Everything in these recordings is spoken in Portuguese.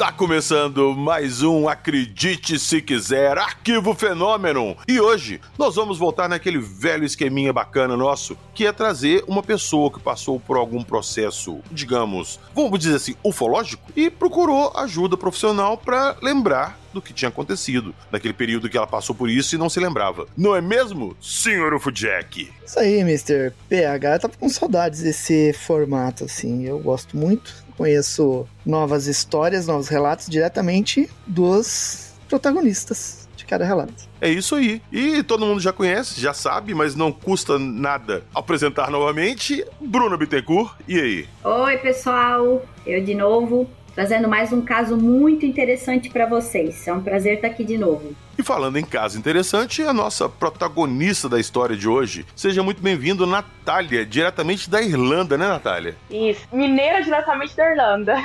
Está começando mais um Acredite Se Quiser, Arquivo Fenômeno. E hoje nós vamos voltar naquele velho esqueminha bacana nosso, que é trazer uma pessoa que passou por algum processo, digamos, vamos dizer assim, ufológico, e procurou ajuda profissional para lembrar do que tinha acontecido, naquele período que ela passou por isso e não se lembrava. Não é mesmo, senhor UFO Jack? Isso aí, Mr. PH. Eu tava com saudades desse formato, assim. Eu gosto muito. Conheço novas histórias, novos relatos diretamente dos protagonistas de cada relato. É isso aí. E todo mundo já conhece, já sabe, mas não custa nada apresentar novamente. Bruna Bittencourt, e aí? Oi, pessoal. Eu de novo, trazendo mais um caso muito interessante para vocês. É um prazer estar aqui de novo. E falando em caso interessante, a nossa protagonista da história de hoje. Seja muito bem-vindo, Natália, diretamente da Irlanda, né, Natália? Isso, mineira diretamente da Irlanda.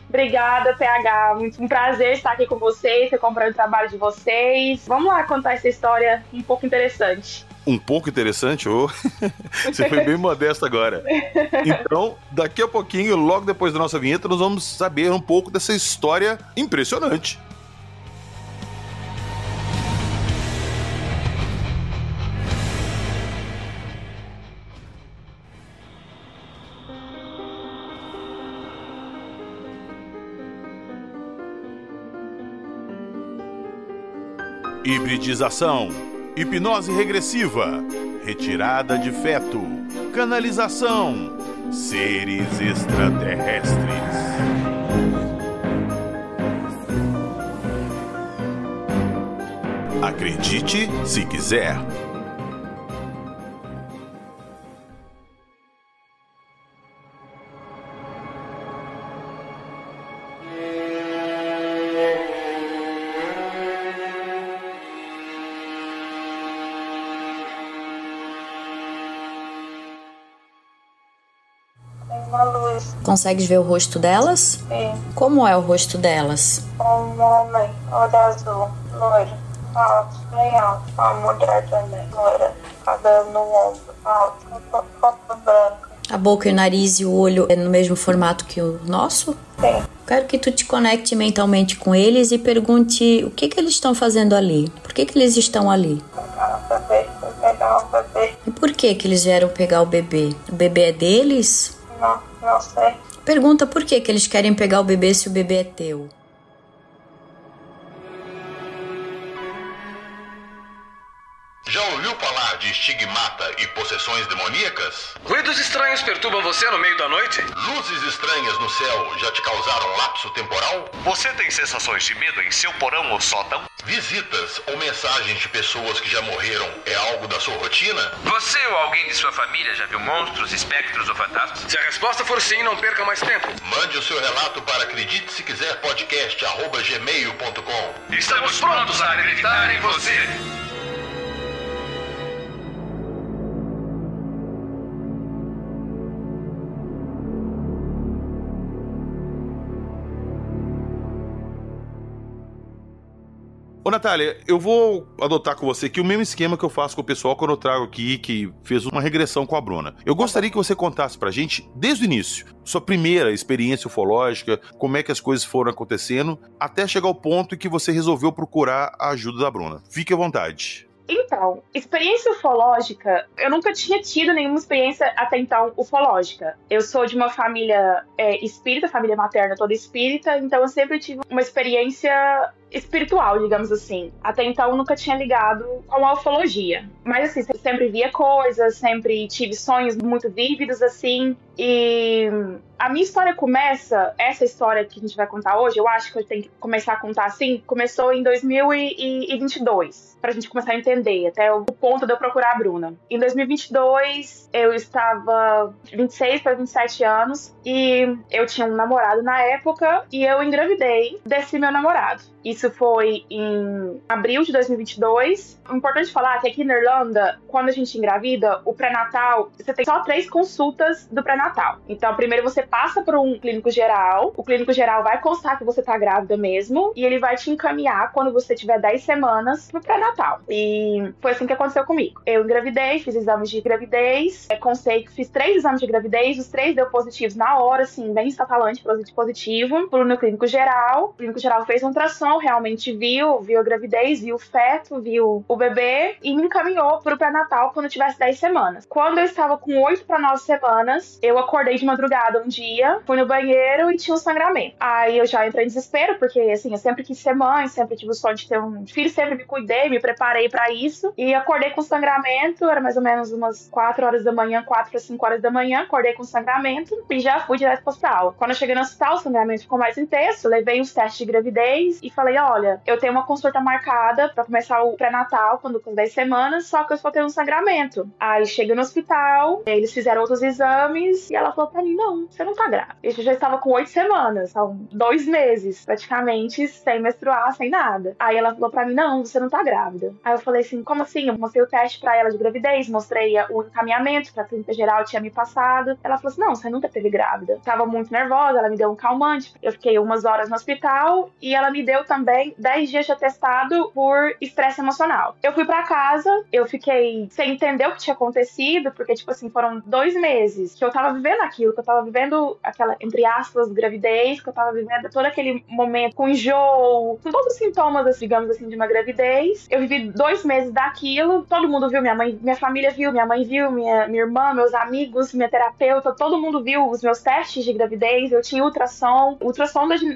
Obrigada, PH. Muito um prazer estar aqui com vocês, acompanhando o trabalho de vocês. Vamos lá contar essa história um pouco interessante. Um pouco interessante, ô. Você foi bem modesta agora. Então, daqui a pouquinho, logo depois da nossa vinheta, nós vamos saber um pouco dessa história impressionante. Hibridização, hipnose regressiva, retirada de feto, canalização, seres extraterrestres. Acredite se quiser. Consegues ver o rosto delas? Sim. Como é o rosto delas? Um homem, olho azul, loiro, alto, bem alto. Uma mulher também, loira, cabelo no ombro, alto, roupa branca. A boca, o nariz e o olho é no mesmo formato que o nosso? Sim. Quero que tu te conecte mentalmente com eles e pergunte o que eles estão fazendo ali. Por que eles estão ali? Pegar o bebê. E por que eles vieram pegar o bebê? O bebê é deles? Não sei. Pergunta por que eles querem pegar o bebê se o bebê é teu. Já ouviu falar de estigmata e possessões demoníacas? Ruídos estranhos perturbam você no meio da noite? Luzes estranhas no céu já te causaram lapso temporal? Você tem sensações de medo em seu porão ou sótão? Visitas ou mensagens de pessoas que já morreram é algo da sua rotina? Você ou alguém de sua família já viu monstros, espectros ou fantasmas? Se a resposta for sim, não perca mais tempo. Mande o seu relato para acredite se quiser podcast@gmail.com. Estamos prontos a acreditar em você. Ô, Natália, eu vou adotar com você aqui o mesmo esquema que eu faço com o pessoal quando eu trago aqui, que fez uma regressão com a Bruna. Eu gostaria que você contasse pra gente, desde o início, sua primeira experiência ufológica, como é que as coisas foram acontecendo, até chegar ao ponto em que você resolveu procurar a ajuda da Bruna. Fique à vontade. Então, experiência ufológica, eu nunca tinha tido nenhuma experiência até então ufológica. Eu sou de uma família espírita, família materna toda espírita, então eu sempre tive uma experiência espiritual, digamos assim. Até então eu nunca tinha ligado com a ufologia. Mas assim, sempre via coisas, sempre tive sonhos muito vívidos, assim. E a minha história começa, essa história que a gente vai contar hoje, eu acho que eu tenho que começar a contar assim, começou em 2022, pra gente começar a entender, até o ponto de eu procurar a Bruna. Em 2022, eu estava 26 para 27 anos e eu tinha um namorado na época e eu engravidei desse meu namorado. Isso Isso foi em abril de 2022. O importante falar é que aqui na Irlanda, quando a gente engravida, o pré-natal, você tem só 3 consultas do pré-natal. Então, primeiro você passa por um clínico geral. O clínico geral vai constar que você tá grávida mesmo. E ele vai te encaminhar, quando você tiver 10 semanas, pro pré-natal. E foi assim que aconteceu comigo. Eu engravidei, fiz exames de gravidez. Fiz 3 exames de gravidez. Os 3 deu positivos na hora, assim, bem estatalante, positivo. Fui no clínico geral. O clínico geral fez um ultrassom, realmente viu a gravidez, viu o feto, viu o bebê e me encaminhou pro pré-natal quando eu tivesse 10 semanas. Quando eu estava com 8 para 9 semanas, eu acordei de madrugada um dia, fui no banheiro e tinha um sangramento. Aí eu já entrei em desespero, porque assim, eu sempre quis ser mãe, sempre tive o sonho de ter um filho, sempre me cuidei, me preparei para isso e acordei com sangramento, era mais ou menos umas 4 horas da manhã, 4 para 5 horas da manhã, acordei com sangramento e já fui direto pro hospital. Quando eu cheguei no hospital, o sangramento ficou mais intenso, levei os testes de gravidez e falei, olha, eu tenho uma consulta marcada pra começar o pré-natal, quando com 10 semanas, só que eu só tenho um sangramento. Aí cheguei no hospital, eles fizeram outros exames e ela falou pra mim, não, você não tá grávida. Eu já estava com 8 semanas, são 2 meses, praticamente, sem menstruar, sem nada. Aí ela falou pra mim, não, você não tá grávida. Aí eu falei assim, como assim? Eu mostrei o teste pra ela de gravidez, mostrei o encaminhamento pra clínica geral, tinha me passado. Ela falou assim, não, você nunca teve grávida. Tava muito nervosa, ela me deu um calmante, eu fiquei umas horas no hospital e ela me deu também 10 dias de atestado por estresse emocional. Eu fui pra casa, eu fiquei sem entender o que tinha acontecido, porque, tipo assim, foram 2 meses que eu tava vivendo aquilo, que eu tava vivendo aquela, entre aspas, gravidez, que eu tava vivendo todo aquele momento com enjoo, com todos os sintomas, assim, digamos assim, de uma gravidez. Eu vivi 2 meses daquilo, todo mundo viu, minha mãe, minha família viu, minha mãe viu, minha irmã, meus amigos, minha terapeuta, todo mundo viu os meus testes de gravidez, eu tinha ultrassom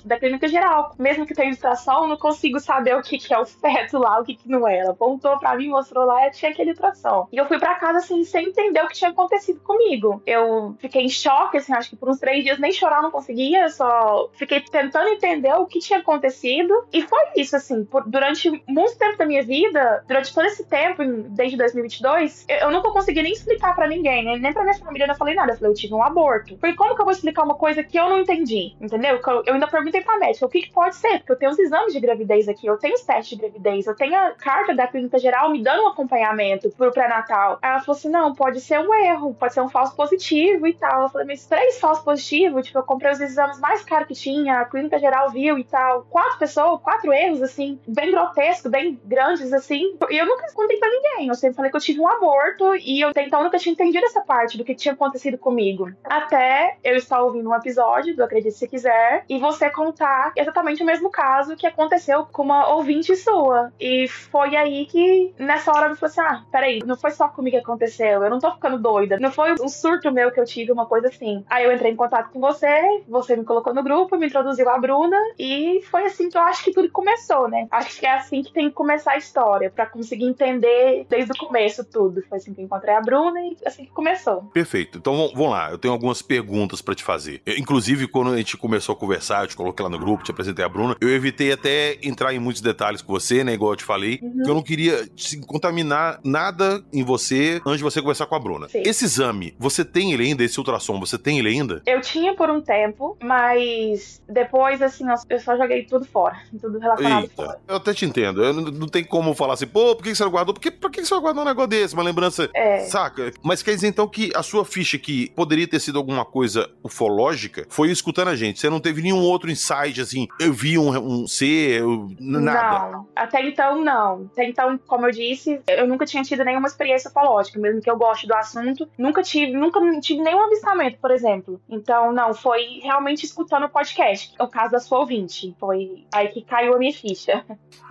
da clínica geral. Mesmo que tenha ultrassom, eu não consigo saber o que é o feto lá, o que não é. Ela apontou pra mim, mostrou lá, e tinha aquele ultrassom. E eu fui pra casa, assim, sem entender o que tinha acontecido comigo. Eu fiquei em choque, assim, acho que por uns 3 dias nem chorar eu não conseguia, eu só fiquei tentando entender o que tinha acontecido. E foi isso, assim, durante muito tempo da minha vida, durante todo esse tempo, desde 2022, eu nunca consegui nem explicar pra ninguém, nem pra minha família, eu não falei nada. Eu falei, eu tive um aborto. Porque como que eu vou explicar uma coisa que eu não entendi, entendeu? Eu ainda perguntei pra médica, o que pode ser? Porque eu tenho os exames de gravidez aqui, eu tenho os testes de gravidez, eu tenho a carta da clínica geral me dando um acompanhamento pro pré-natal. Aí ela falou assim, não, pode ser um erro, pode ser um falso positivo e tal. Eu falei, mas 3 falsos positivos? Tipo, eu comprei os exames mais caros que tinha, a clínica geral viu e tal. 4 pessoas, 4 erros, assim, bem grotescos, bem grandes, assim. E eu nunca contei pra ninguém, eu sempre falei que eu tive um aborto e eu até então nunca tinha entendido essa parte do que tinha acontecido comigo. Até eu estar ouvindo um episódio do Acredite Se Quiser e você contar exatamente o mesmo caso que aconteceu com uma ouvinte sua. E foi aí que, nessa hora, eu falei assim, peraí, não foi só comigo que aconteceu, eu não tô ficando doida, não foi um surto meu que eu tive, uma coisa assim. Aí eu entrei em contato com você me colocou no grupo, me introduziu a Bruna, e foi assim que eu acho que tudo começou, né? Acho que é assim que tem que começar a história, pra conseguir entender desde o começo tudo. Foi assim que eu encontrei a Bruna e assim que começou. Perfeito. Então vamos lá, eu tenho algumas perguntas pra te fazer. Inclusive, quando a gente começou a conversar, eu te coloquei lá no grupo, te apresentei a Bruna, eu evitei até entrar em muitos detalhes com você, né, igual eu te falei, porque eu não queria contaminar nada em você antes de você conversar com a Bruna. Sim. Esse exame, você tem ele ainda? Esse ultrassom, você tem ele ainda? Eu tinha por um tempo, mas depois, assim, eu só joguei tudo fora, tudo relacionado fora. Eu até te entendo, eu não tem como falar assim, pô, por que você não guardou? Por que você vai guardar um negócio desse? Uma lembrança, saca? Mas quer dizer, então, que a sua ficha que poderia ter sido alguma coisa ufológica, foi escutando a gente, você não teve nenhum outro insight, assim, eu vi um ser, nada? Não, até então não. Até então, como eu disse, eu nunca tinha tido nenhuma experiência ufológica, mesmo que eu goste do assunto, nunca tive nenhum avistamento, por exemplo. Então, não, foi realmente escutando o podcast, o caso da sua ouvinte, foi aí que caiu a minha ficha.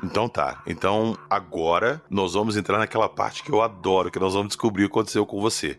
Então tá, então agora nós vamos entrar naquela parte que eu adoro, que nós vamos descobrir o que aconteceu com você.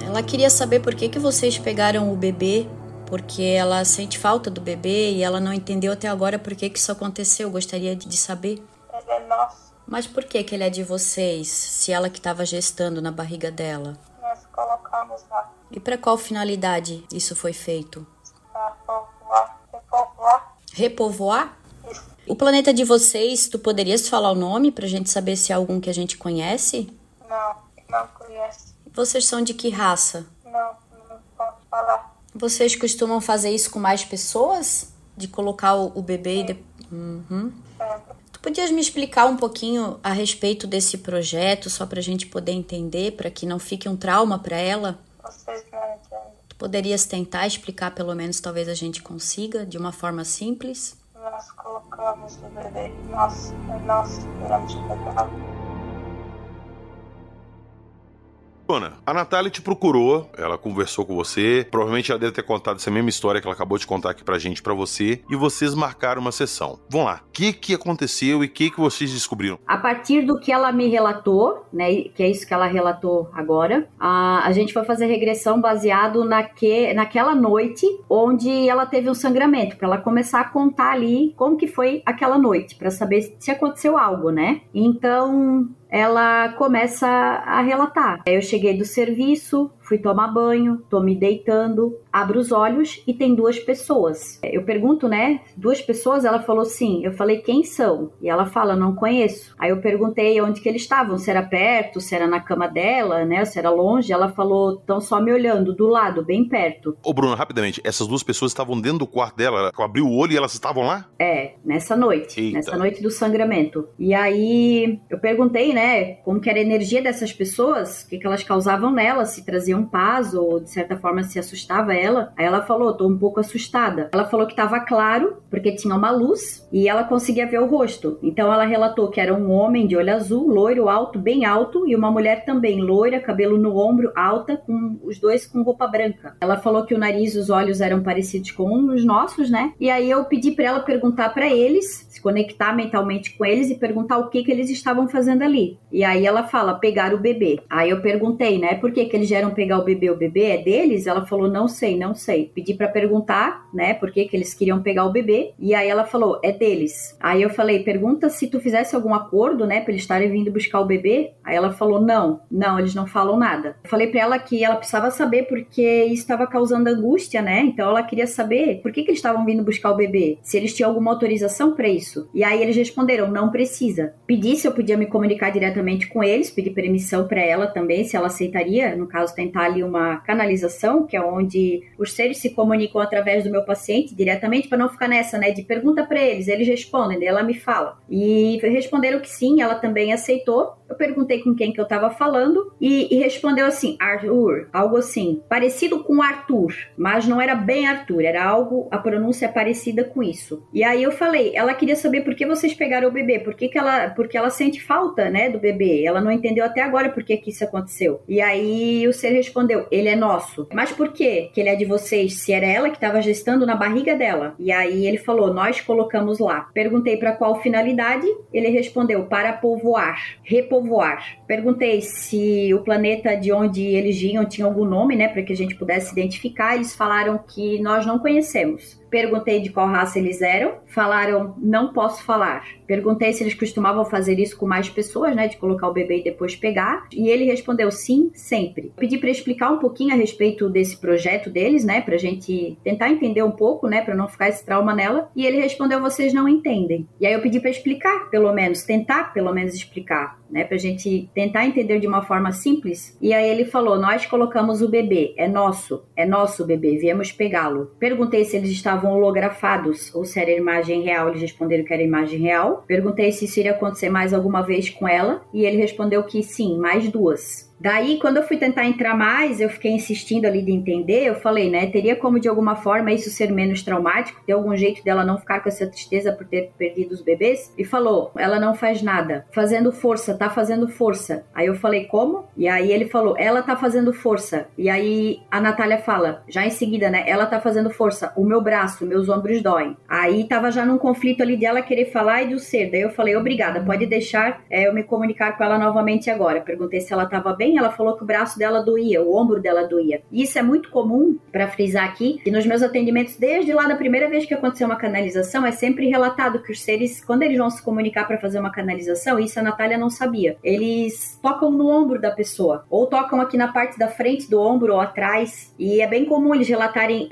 Ela queria saber por que vocês pegaram o bebê, porque ela sente falta do bebê e ela não entendeu até agora por que isso aconteceu. Gostaria de saber. Ele é nosso. Mas por que ele é de vocês, se ela que estava gestando na barriga dela? Nós colocamos lá. E para qual finalidade isso foi feito? Pra povoar. Repovoar. Repovoar? Isso. O planeta de vocês, tu poderias falar o nome pra gente saber se é algum que a gente conhece? Não conheço. Vocês são de que raça? Não posso falar. Vocês costumam fazer isso com mais pessoas? De colocar o bebê e... Uhum. Tu podias me explicar um pouquinho a respeito desse projeto, só pra gente poder entender, pra que não fique um trauma pra ela? Vocês não entendem. Tu poderias tentar explicar, pelo menos, talvez a gente consiga, de uma forma simples? Nós colocamos o bebê. Nós tiramos o bebê. Bruna, a Natália te procurou, ela conversou com você, provavelmente ela deve ter contado essa mesma história que ela acabou de contar aqui pra gente, pra você, e vocês marcaram uma sessão. Vamos lá, o que aconteceu e o que vocês descobriram? A partir do que ela me relatou, né, que é isso que ela relatou agora, a gente foi fazer regressão baseado naquela noite onde ela teve um sangramento, pra ela começar a contar ali como que foi aquela noite, pra saber se aconteceu algo, né? Então... ela começa a relatar. Eu cheguei do serviço, fui tomar banho, tô me deitando, abro os olhos e tem 2 pessoas. Eu pergunto, né? 2 pessoas? Ela falou sim. Eu falei, quem são? E ela fala, não conheço. Aí eu perguntei onde que eles estavam, se era perto, se era na cama dela, né? Se era longe. Ela falou, estão só me olhando, do lado, bem perto. Ô Bruno, rapidamente, essas 2 pessoas estavam dentro do quarto dela, ela abriu o olho e elas estavam lá? É, nessa noite. Eita. Nessa noite do sangramento. E aí eu perguntei, né? Como que era a energia dessas pessoas, o que elas causavam nela, se traziam paz ou de certa forma se assustava ela. Aí ela falou, tô um pouco assustada. Ela falou que tava claro, porque tinha uma luz e ela conseguia ver o rosto. Então ela relatou que era um homem de olho azul, loiro, alto, bem alto, e uma mulher também loira, cabelo no ombro, alta, com os 2 com roupa branca. Ela falou que o nariz e os olhos eram parecidos com os nossos, né? E aí eu pedi pra ela perguntar pra eles, se conectar mentalmente com eles e perguntar o que eles estavam fazendo ali. E aí ela fala, pegar o bebê. Aí eu perguntei, né, por que eles vieram pegar o bebê é deles? Ela falou, não sei. Pedi pra perguntar, né, por que eles queriam pegar o bebê. E aí ela falou, é deles. Aí eu falei, pergunta se tu fizesse algum acordo, né, pra eles estarem vindo buscar o bebê. Aí ela falou, não, eles não falam nada. Eu falei pra ela que ela precisava saber porque isso estava causando angústia, né, então ela queria saber por que eles estavam vindo buscar o bebê, se eles tinham alguma autorização pra isso. E aí eles responderam, não precisa. Pedi se eu podia me comunicar diretamente com eles, pedi permissão para ela também, se ela aceitaria, no caso, tentar ali uma canalização, que é onde os seres se comunicam através do meu paciente diretamente, para não ficar nessa, né, de pergunta para eles respondem, daí ela me fala. E responderam que sim, ela também aceitou. Eu perguntei com quem que eu tava falando e respondeu assim, Arthur, algo assim, parecido com Arthur, mas não era bem Arthur, era algo, a pronúncia parecida com isso. E aí eu falei, ela queria saber por que vocês pegaram o bebê, porque ela sente falta, né, do bebê, ela não entendeu até agora por que isso aconteceu. E aí o ser respondeu, ele é nosso. Mas por quê que ele é de vocês, se era ela que estava gestando na barriga dela? E aí ele falou, nós colocamos lá. Perguntei para qual finalidade, ele respondeu, para povoar, repovoar. Perguntei se o planeta de onde eles vinham tinha algum nome, né, para que a gente pudesse identificar. Eles falaram que nós não conhecemos. Perguntei de qual raça eles eram, falaram, não posso falar. Perguntei se eles costumavam fazer isso com mais pessoas, né, de colocar o bebê e depois pegar, e ele respondeu sim, sempre. Pedi para explicar um pouquinho a respeito desse projeto deles, né, pra gente tentar entender um pouco, né, pra não ficar esse trauma nela, e ele respondeu, vocês não entendem. E aí eu pedi para explicar, pelo menos, tentar pelo menos explicar, né, pra gente tentar entender de uma forma simples, e aí ele falou, nós colocamos o bebê, é nosso bebê, viemos pegá-lo. Perguntei se eles estavam holografados ou se era imagem real, eles responderam que era imagem real. Perguntei se isso iria acontecer mais alguma vez com ela e ele respondeu que sim, mais 2. Daí, quando eu fui tentar entrar mais, eu fiquei insistindo ali de entender, eu falei, né, teria como de alguma forma isso ser menos traumático, ter algum jeito dela não ficar com essa tristeza por ter perdido os bebês? E falou, ela não faz nada, fazendo força, tá fazendo força. Aí eu falei, como? E aí ele falou, ela tá fazendo força. E aí a Natália fala, já em seguida, né, ela tá fazendo força, o meu braço, meus ombros doem. Aí tava já num conflito ali dela querer falar e do ser. Daí eu falei, obrigada, pode deixar eu me comunicar com ela novamente agora. Perguntei se ela tava bem, ela falou que o braço dela doía, o ombro dela doía. E isso é muito comum, para frisar aqui, e nos meus atendimentos, desde lá da primeira vez que aconteceu uma canalização, é sempre relatado que os seres, quando eles vão se comunicar para fazer uma canalização, isso a Natália não sabia, eles tocam no ombro da pessoa, ou tocam aqui na parte da frente do ombro ou atrás, e é bem comum eles relatarem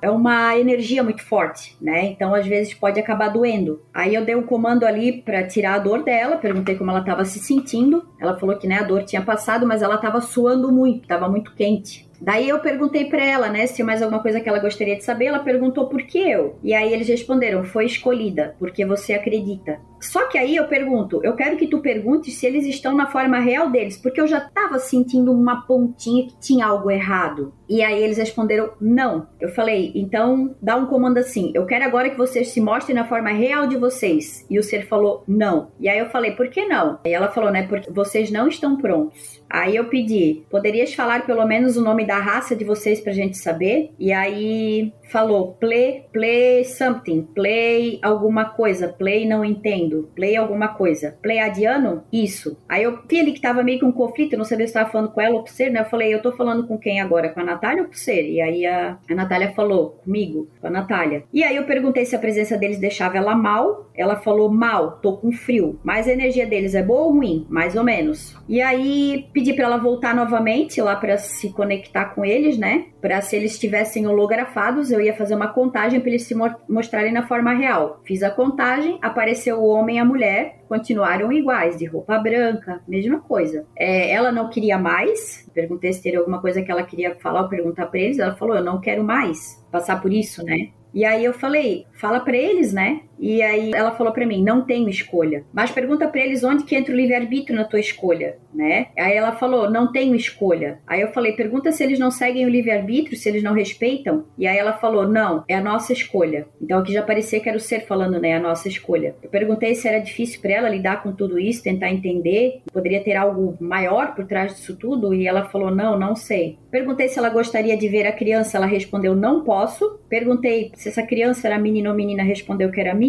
é uma energia muito forte, né? Então, às vezes, pode acabar doendo. Aí eu dei um comando ali para tirar a dor dela, perguntei como ela estava se sentindo, ela falou que, né, a dor tinha passado, mas ela estava suando muito, estava muito quente. Daí eu perguntei pra ela, né, se tinha mais alguma coisa que ela gostaria de saber. Ela perguntou por que eu. E aí eles responderam, foi escolhida, porque você acredita. Só que aí eu pergunto, eu quero que tu perguntes se eles estão na forma real deles, porque eu já tava sentindo uma pontinha que tinha algo errado. E aí eles responderam, não. Eu falei, então dá um comando assim, eu quero agora que vocês se mostrem na forma real de vocês. E o ser falou, não. E aí eu falei, por que não? E ela falou, né, porque vocês não estão prontos. Aí eu pedi, poderias falar pelo menos o nome da raça de vocês pra gente saber? E aí falou, play something, play alguma coisa, play não entendo, play alguma coisa, pleiadiano? Isso. Aí eu vi ali que tava meio que um conflito, eu não sabia se tava falando com ela ou com o ser, né? Eu falei, eu tô falando com quem agora? Com a Natália ou com o ser? E aí a Natália falou, comigo, com a Natália. E aí eu perguntei se a presença deles deixava ela mal, ela falou, mal, tô com frio, mas a energia deles é boa ou ruim? Mais ou menos. E aí pedi pra ela voltar novamente lá pra se conectar com eles, né? Pra se eles estivessem holografados, eu ia fazer uma contagem pra eles se mostrarem na forma real. Fiz a contagem, apareceu o homem e a mulher, continuaram iguais, de roupa branca, mesma coisa. Ela não queria mais, perguntei se teria alguma coisa que ela queria falar ou perguntar pra eles, ela falou, eu não quero mais passar por isso, né? E aí eu falei, fala pra eles, né? E aí ela falou pra mim, não tenho escolha. Mas pergunta pra eles onde que entra o livre-arbítrio na tua escolha, né? Aí ela falou, não tenho escolha. Aí eu falei, pergunta se eles não seguem o livre-arbítrio, se eles não respeitam. E aí ela falou, não, é a nossa escolha. Então aqui já parecia que era o ser falando, né? A nossa escolha. Eu perguntei se era difícil pra ela lidar com tudo isso, tentar entender. Poderia ter algo maior por trás disso tudo. E ela falou, não sei. Perguntei se ela gostaria de ver a criança, ela respondeu, não posso. Perguntei se essa criança era menino ou menina, respondeu que era menino.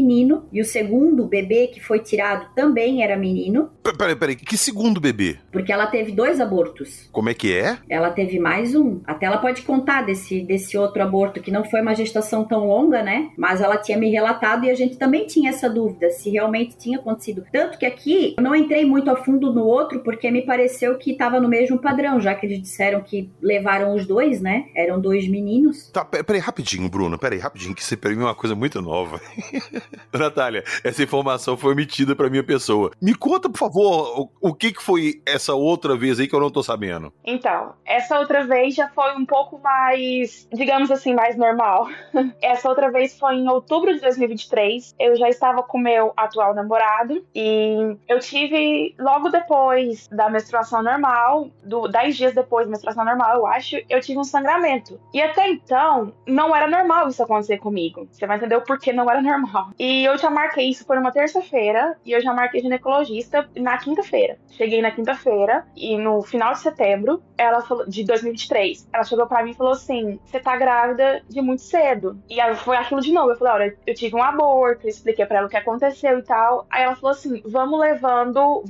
E o segundo bebê que foi tirado também era menino. Peraí, que segundo bebê? Porque ela teve 2 abortos. Como é que é? Ela teve mais um. Até ela pode contar desse outro aborto, que não foi uma gestação tão longa, né? Mas ela tinha me relatado e a gente também tinha essa dúvida, se realmente tinha acontecido. Tanto que aqui, eu não entrei muito a fundo no outro, porque me pareceu que estava no mesmo padrão, já que eles disseram que levaram os 2, né? Eram 2 meninos. Tá, peraí, rapidinho, Bruna, rapidinho, que isso pra mim é uma coisa muito nova. Natália, essa informação foi omitida pra minha pessoa. Me conta, por favor, o que foi essa outra vez aí que eu não tô sabendo? Então, essa outra vez já foi um pouco mais, digamos assim, mais normal. Essa outra vez foi em outubro de 2023. Eu já estava com meu atual namorado e eu tive, logo depois da menstruação normal, 10 dias depois da menstruação normal, eu acho, eu tive um sangramento. E até então, não era normal isso acontecer comigo. Você vai entender o porquê não era normal. E eu já marquei isso por uma terça-feira e eu já marquei ginecologista na quinta-feira. Cheguei na quinta-feira e no final de setembro, ela falou, de 2023, ela chegou pra mim e falou assim, você tá grávida de muito cedo. E aí foi aquilo de novo. Eu falei, olha, eu tive um aborto, eu expliquei pra ela o que aconteceu e tal. Aí ela falou assim, vamos levando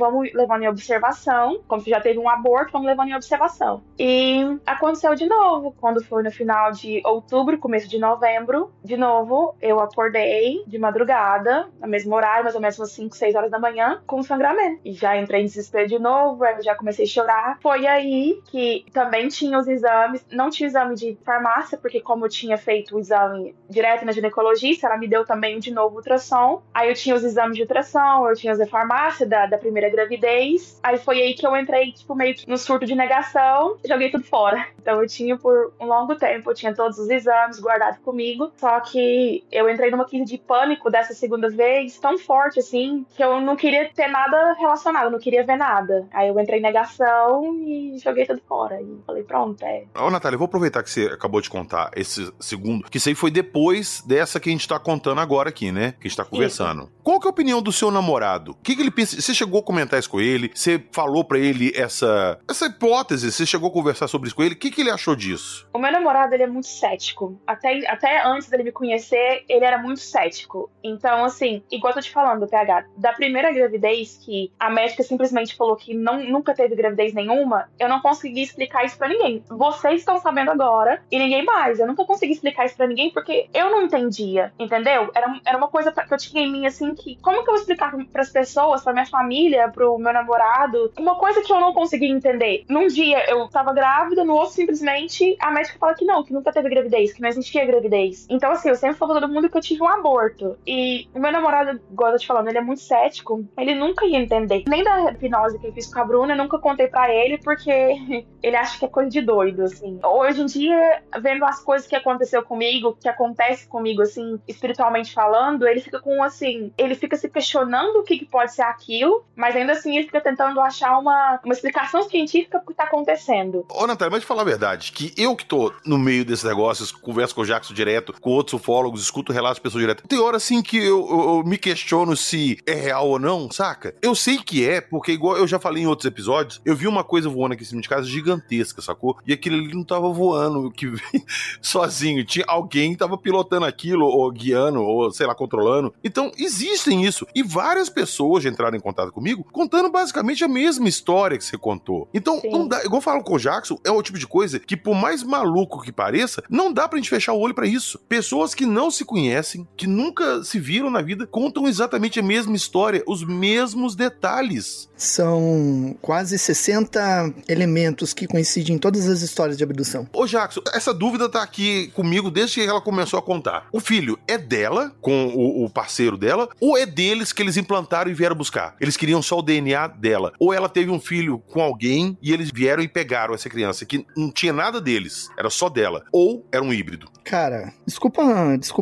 em observação. Como você já teve um aborto, vamos levando em observação. E aconteceu de novo. Quando foi no final de outubro, começo de novembro, de novo, eu acordei de madrugada, no mesmo horário, mais ou menos umas 5, 6 horas da manhã, com sangramento. E já entrei em desespero de novo, aí eu já comecei a chorar. Foi aí que também tinha os exames, não tinha exame de farmácia, porque como eu tinha feito o exame direto na ginecologista, ela me deu também de novo ultrassom. Aí eu tinha os exames de ultrassom, eu tinha os da farmácia da primeira gravidez. Aí foi aí que eu entrei, tipo, meio que no surto de negação, joguei tudo fora. Então eu tinha por um longo tempo, eu tinha todos os exames guardados comigo, só que eu entrei numa crise de pânico dessa segunda vez, tão forte assim, que eu não queria ter nada relacionado, eu não queria ver nada. Aí eu entrei em negação e joguei tudo fora. E falei, pronto, Ô, Natália, eu vou aproveitar que você acabou de contar esse segundo, que isso aí foi depois dessa que a gente tá contando agora aqui, né? Que a gente tá conversando. Isso. Qual que é a opinião do seu namorado? O que ele pensa? Você chegou a comentar isso com ele? Você falou pra ele essa hipótese? Você chegou a conversar sobre isso com ele? O que ele achou disso? O meu namorado, ele é muito cético. Até antes dele me conhecer, ele era muito cético. Então, assim, igual eu tô te falando, PH, da primeira gravidez, que a médica simplesmente falou que nunca teve gravidez nenhuma, eu não consegui explicar isso pra ninguém. Vocês estão sabendo agora, e ninguém mais. Eu nunca consegui explicar isso pra ninguém, porque eu não entendia, entendeu? Era uma coisa que eu tinha em mim, assim, que como que eu vou explicar pras pessoas, pra minha família, pro meu namorado, uma coisa que eu não conseguia entender. Num dia eu tava grávida, no outro simplesmente a médica fala que não, que nunca teve gravidez, que não existia gravidez. Então, assim, eu sempre falo pra todo mundo que eu tive um aborto. E o meu namorado, igual eu tô te falando, ele é muito cético. Ele nunca ia entender. Nem da hipnose que eu fiz com a Bruna, eu nunca contei pra ele, porque ele acha que é coisa de doido, assim. Hoje em dia, vendo as coisas que aconteceu comigo, que acontece comigo, assim, espiritualmente falando, ele fica com, assim, ele fica se questionando o que pode ser aquilo, mas ainda assim ele fica tentando achar uma explicação científica pro que tá acontecendo. Ô, Natália, mas de falar a verdade, que eu que tô no meio desses negócios, converso com o Jackson direto, com outros ufólogos, escuto relatos de pessoas direto, tem hora assim que eu me questiono se é real ou não, saca? Eu sei que é, porque igual eu já falei em outros episódios, eu vi uma coisa voando aqui em cima de casa gigantesca, sacou? E aquilo ali não tava voando, que sozinho, tinha alguém que tava pilotando aquilo, ou guiando, ou sei lá, controlando. Então, existem isso. E várias pessoas já entraram em contato comigo, contando basicamente a mesma história que você contou. Então, não dá, igual eu falo com o Jackson, é o tipo de coisa que, por mais maluco que pareça, não dá pra gente fechar o olho pra isso. Pessoas que não se conhecem, que nunca se viram na vida, contam exatamente a mesma história, os mesmos detalhes. São quase 60 elementos que coincidem em todas as histórias de abdução. Ô Jackson, essa dúvida tá aqui comigo desde que ela começou a contar. O filho é dela, com o parceiro dela, ou é deles que eles implantaram e vieram buscar? Eles queriam só o DNA dela. Ou ela teve um filho com alguém e eles vieram e pegaram essa criança, que não tinha nada deles, era só dela. Ou era um híbrido. Cara, desculpa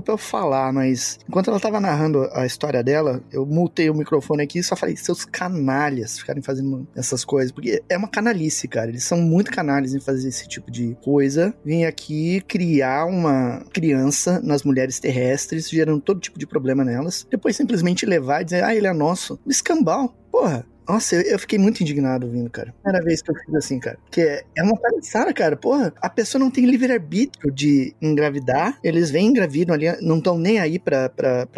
eu falar, mas enquanto ela tava narrando a história dela, eu multei o microfone aqui e só falei, seus canalhas ficarem fazendo essas coisas, porque é uma canalice, cara. Eles são muito canalhas em fazer esse tipo de coisa. Vem aqui criar uma criança nas mulheres terrestres, gerando todo tipo de problema nelas. Depois simplesmente levar e dizer, ele é nosso. Escambau, porra. Nossa, eu fiquei muito indignado ouvindo, cara. Primeira vez que eu fiz assim, cara. Porque é uma palhaçada, cara. Porra, a pessoa não tem livre-arbítrio de engravidar. Eles vêm, engravidam ali, não estão nem aí pra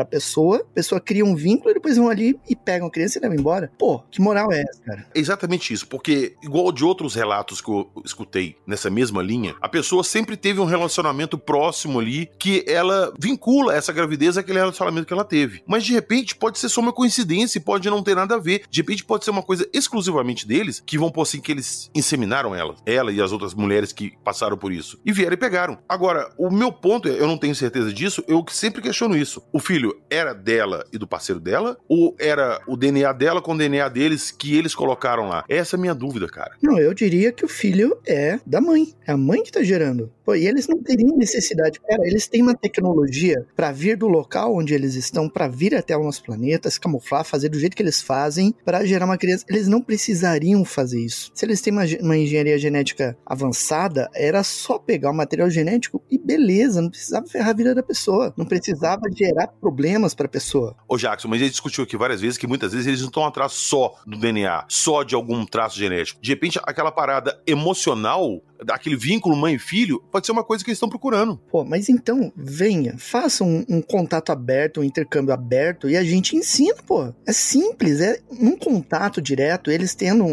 pessoa. A pessoa cria um vínculo e depois vão ali e pegam a criança e levam embora. Pô, que moral é essa, cara? É exatamente isso, porque igual de outros relatos que eu escutei nessa mesma linha, a pessoa sempre teve um relacionamento próximo ali que ela vincula essa gravidez àquele relacionamento que ela teve. Mas de repente pode ser só uma coincidência e pode não ter nada a ver. De repente pode ser uma coisa exclusivamente deles, que vão pôr assim que eles inseminaram ela e as outras mulheres que passaram por isso, e vieram e pegaram. Agora, o meu ponto, eu não tenho certeza disso, eu sempre questiono isso. O filho era dela e do parceiro dela, ou era o DNA dela com o DNA deles que eles colocaram lá? Essa é a minha dúvida, cara. Não, eu diria que o filho é da mãe. É a mãe que tá gerando. Pô, e eles não teriam necessidade. Cara, eles têm uma tecnologia pra vir do local onde eles estão, pra vir até o nosso planeta, se camuflar, fazer do jeito que eles fazem, pra gerar uma criança. Eles não precisariam fazer isso. Se eles têm uma engenharia genética avançada, era só pegar o material genético e beleza, não precisava ferrar a vida da pessoa, não precisava gerar problemas pra pessoa. Ô Jackson, mas a gente discutiu aqui várias vezes que muitas vezes eles não estão atrás só do DNA, só de algum traço genético. De repente, aquela parada emocional, aquele vínculo mãe e filho, pode ser uma coisa que eles estão procurando. Pô, mas então, venha, faça um contato aberto, um intercâmbio aberto e a gente ensina, pô. É simples, é um contato direto, eles tendo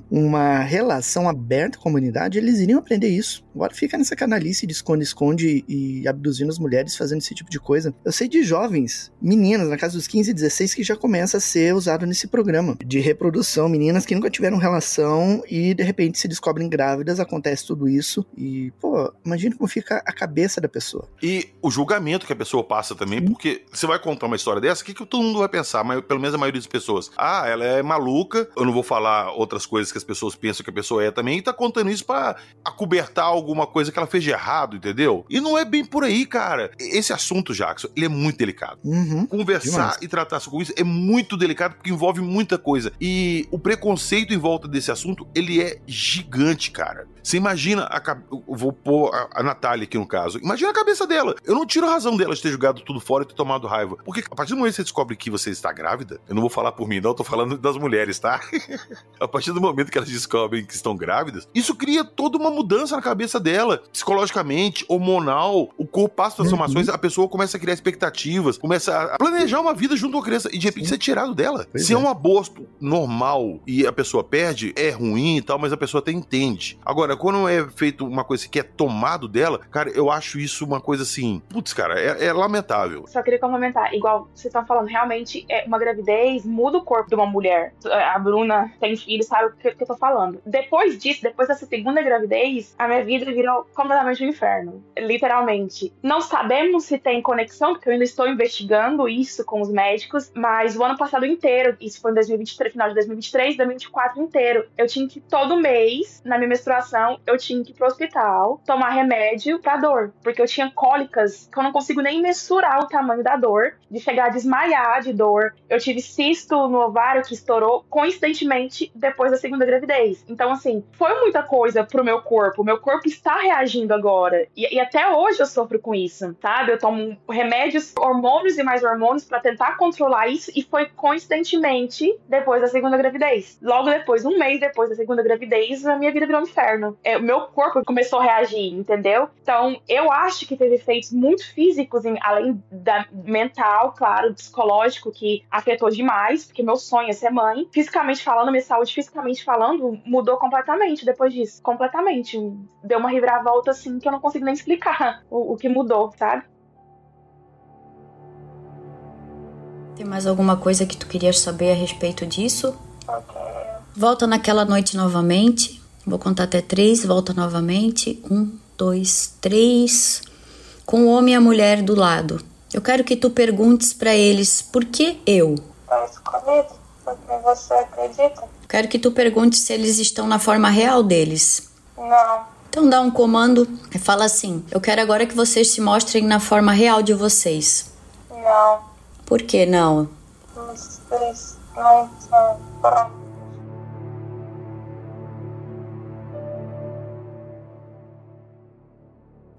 uma relação aberta com a comunidade, eles iriam aprender isso. Agora fica nessa canalice de esconde-esconde e abduzindo as mulheres fazendo esse tipo de coisa. Eu sei de jovens, meninas na casa dos 15 e 16 que já começa a ser usado nesse programa de reprodução, meninas que nunca tiveram relação e de repente se descobrem grávidas, acontece tudo isso e, pô, imagina como fica a cabeça da pessoa. E o julgamento que a pessoa passa também, porque você vai contar uma história dessa, o que todo mundo vai pensar? Pelo menos a maioria das pessoas. Ela é maluca, eu não vou falar outras coisas que as pessoas pensam que a pessoa é também, e tá contando isso pra acobertar alguma coisa que ela fez de errado, entendeu? E não é bem por aí, cara. Esse assunto, Jackson, ele é muito delicado. Conversar demais. E tratar com isso é muito delicado porque envolve muita coisa. E o preconceito em volta desse assunto, ele é gigante, cara. Você imagina, eu vou pôr a Natália aqui no caso, imagina a cabeça dela. Eu não tiro a razão dela de ter jogado tudo fora e ter tomado raiva. Porque a partir do momento que você descobre que você está grávida, eu não vou falar por mim não, eu tô falando das mulheres, tá? A partir do momento que elas descobrem que estão grávidas, isso cria toda uma mudança na cabeça dela, psicologicamente, hormonal, o corpo passa transformações, a pessoa começa a criar expectativas, começa a planejar uma vida junto com a criança e de repente ser tirado dela. Se é um aborto normal e a pessoa perde, é ruim e tal, mas a pessoa até entende. Agora, Agora, quando é feito uma coisa que é tomado dela, cara, eu acho isso uma coisa assim, putz, cara, é lamentável. Só queria complementar, igual vocês estão falando, realmente uma gravidez muda o corpo de uma mulher. A Bruna tem filho, sabe o que eu tô falando. Depois disso, depois dessa segunda gravidez, a minha vida virou completamente um inferno. Literalmente. Não sabemos se tem conexão, porque eu ainda estou investigando isso com os médicos, mas o ano passado inteiro, isso foi em 2023, final de 2023, 2024 inteiro, eu tinha que todo mês, na minha menstruação, eu tinha que ir pro hospital tomar remédio pra dor, porque eu tinha cólicas que eu não consigo nem mensurar o tamanho da dor, de chegar a desmaiar de dor. Eu tive cisto no ovário que estourou coincidentemente depois da segunda gravidez. Então, assim, foi muita coisa pro meu corpo. O meu corpo está reagindo agora. E até hoje eu sofro com isso, sabe? Eu tomo remédios, hormônios e mais hormônios pra tentar controlar isso, e foi coincidentemente depois da segunda gravidez. Logo depois, um mês depois da segunda gravidez, a minha vida virou um inferno. O meu corpo começou a reagir, entendeu? Então, eu acho que teve efeitos muito físicos, além da mental, claro, psicológico, que afetou demais, porque meu sonho é ser mãe. Fisicamente falando, minha saúde fisicamente falando, mudou completamente depois disso. Completamente. Deu uma reviravolta, assim, que eu não consigo nem explicar o que mudou, sabe? Tem mais alguma coisa que tu querias saber a respeito disso? Ok. Volta naquela noite novamente. Vou contar até 3, volta novamente. 1, 2, 3. Com o homem e a mulher do lado. Eu quero que tu perguntes pra eles por que eu. Tá escolhido, porque você acredita? Quero que tu perguntes se eles estão na forma real deles. Não. Então dá um comando e fala assim: eu quero agora que vocês se mostrem na forma real de vocês. Não. Por que não? Vocês não são prontos.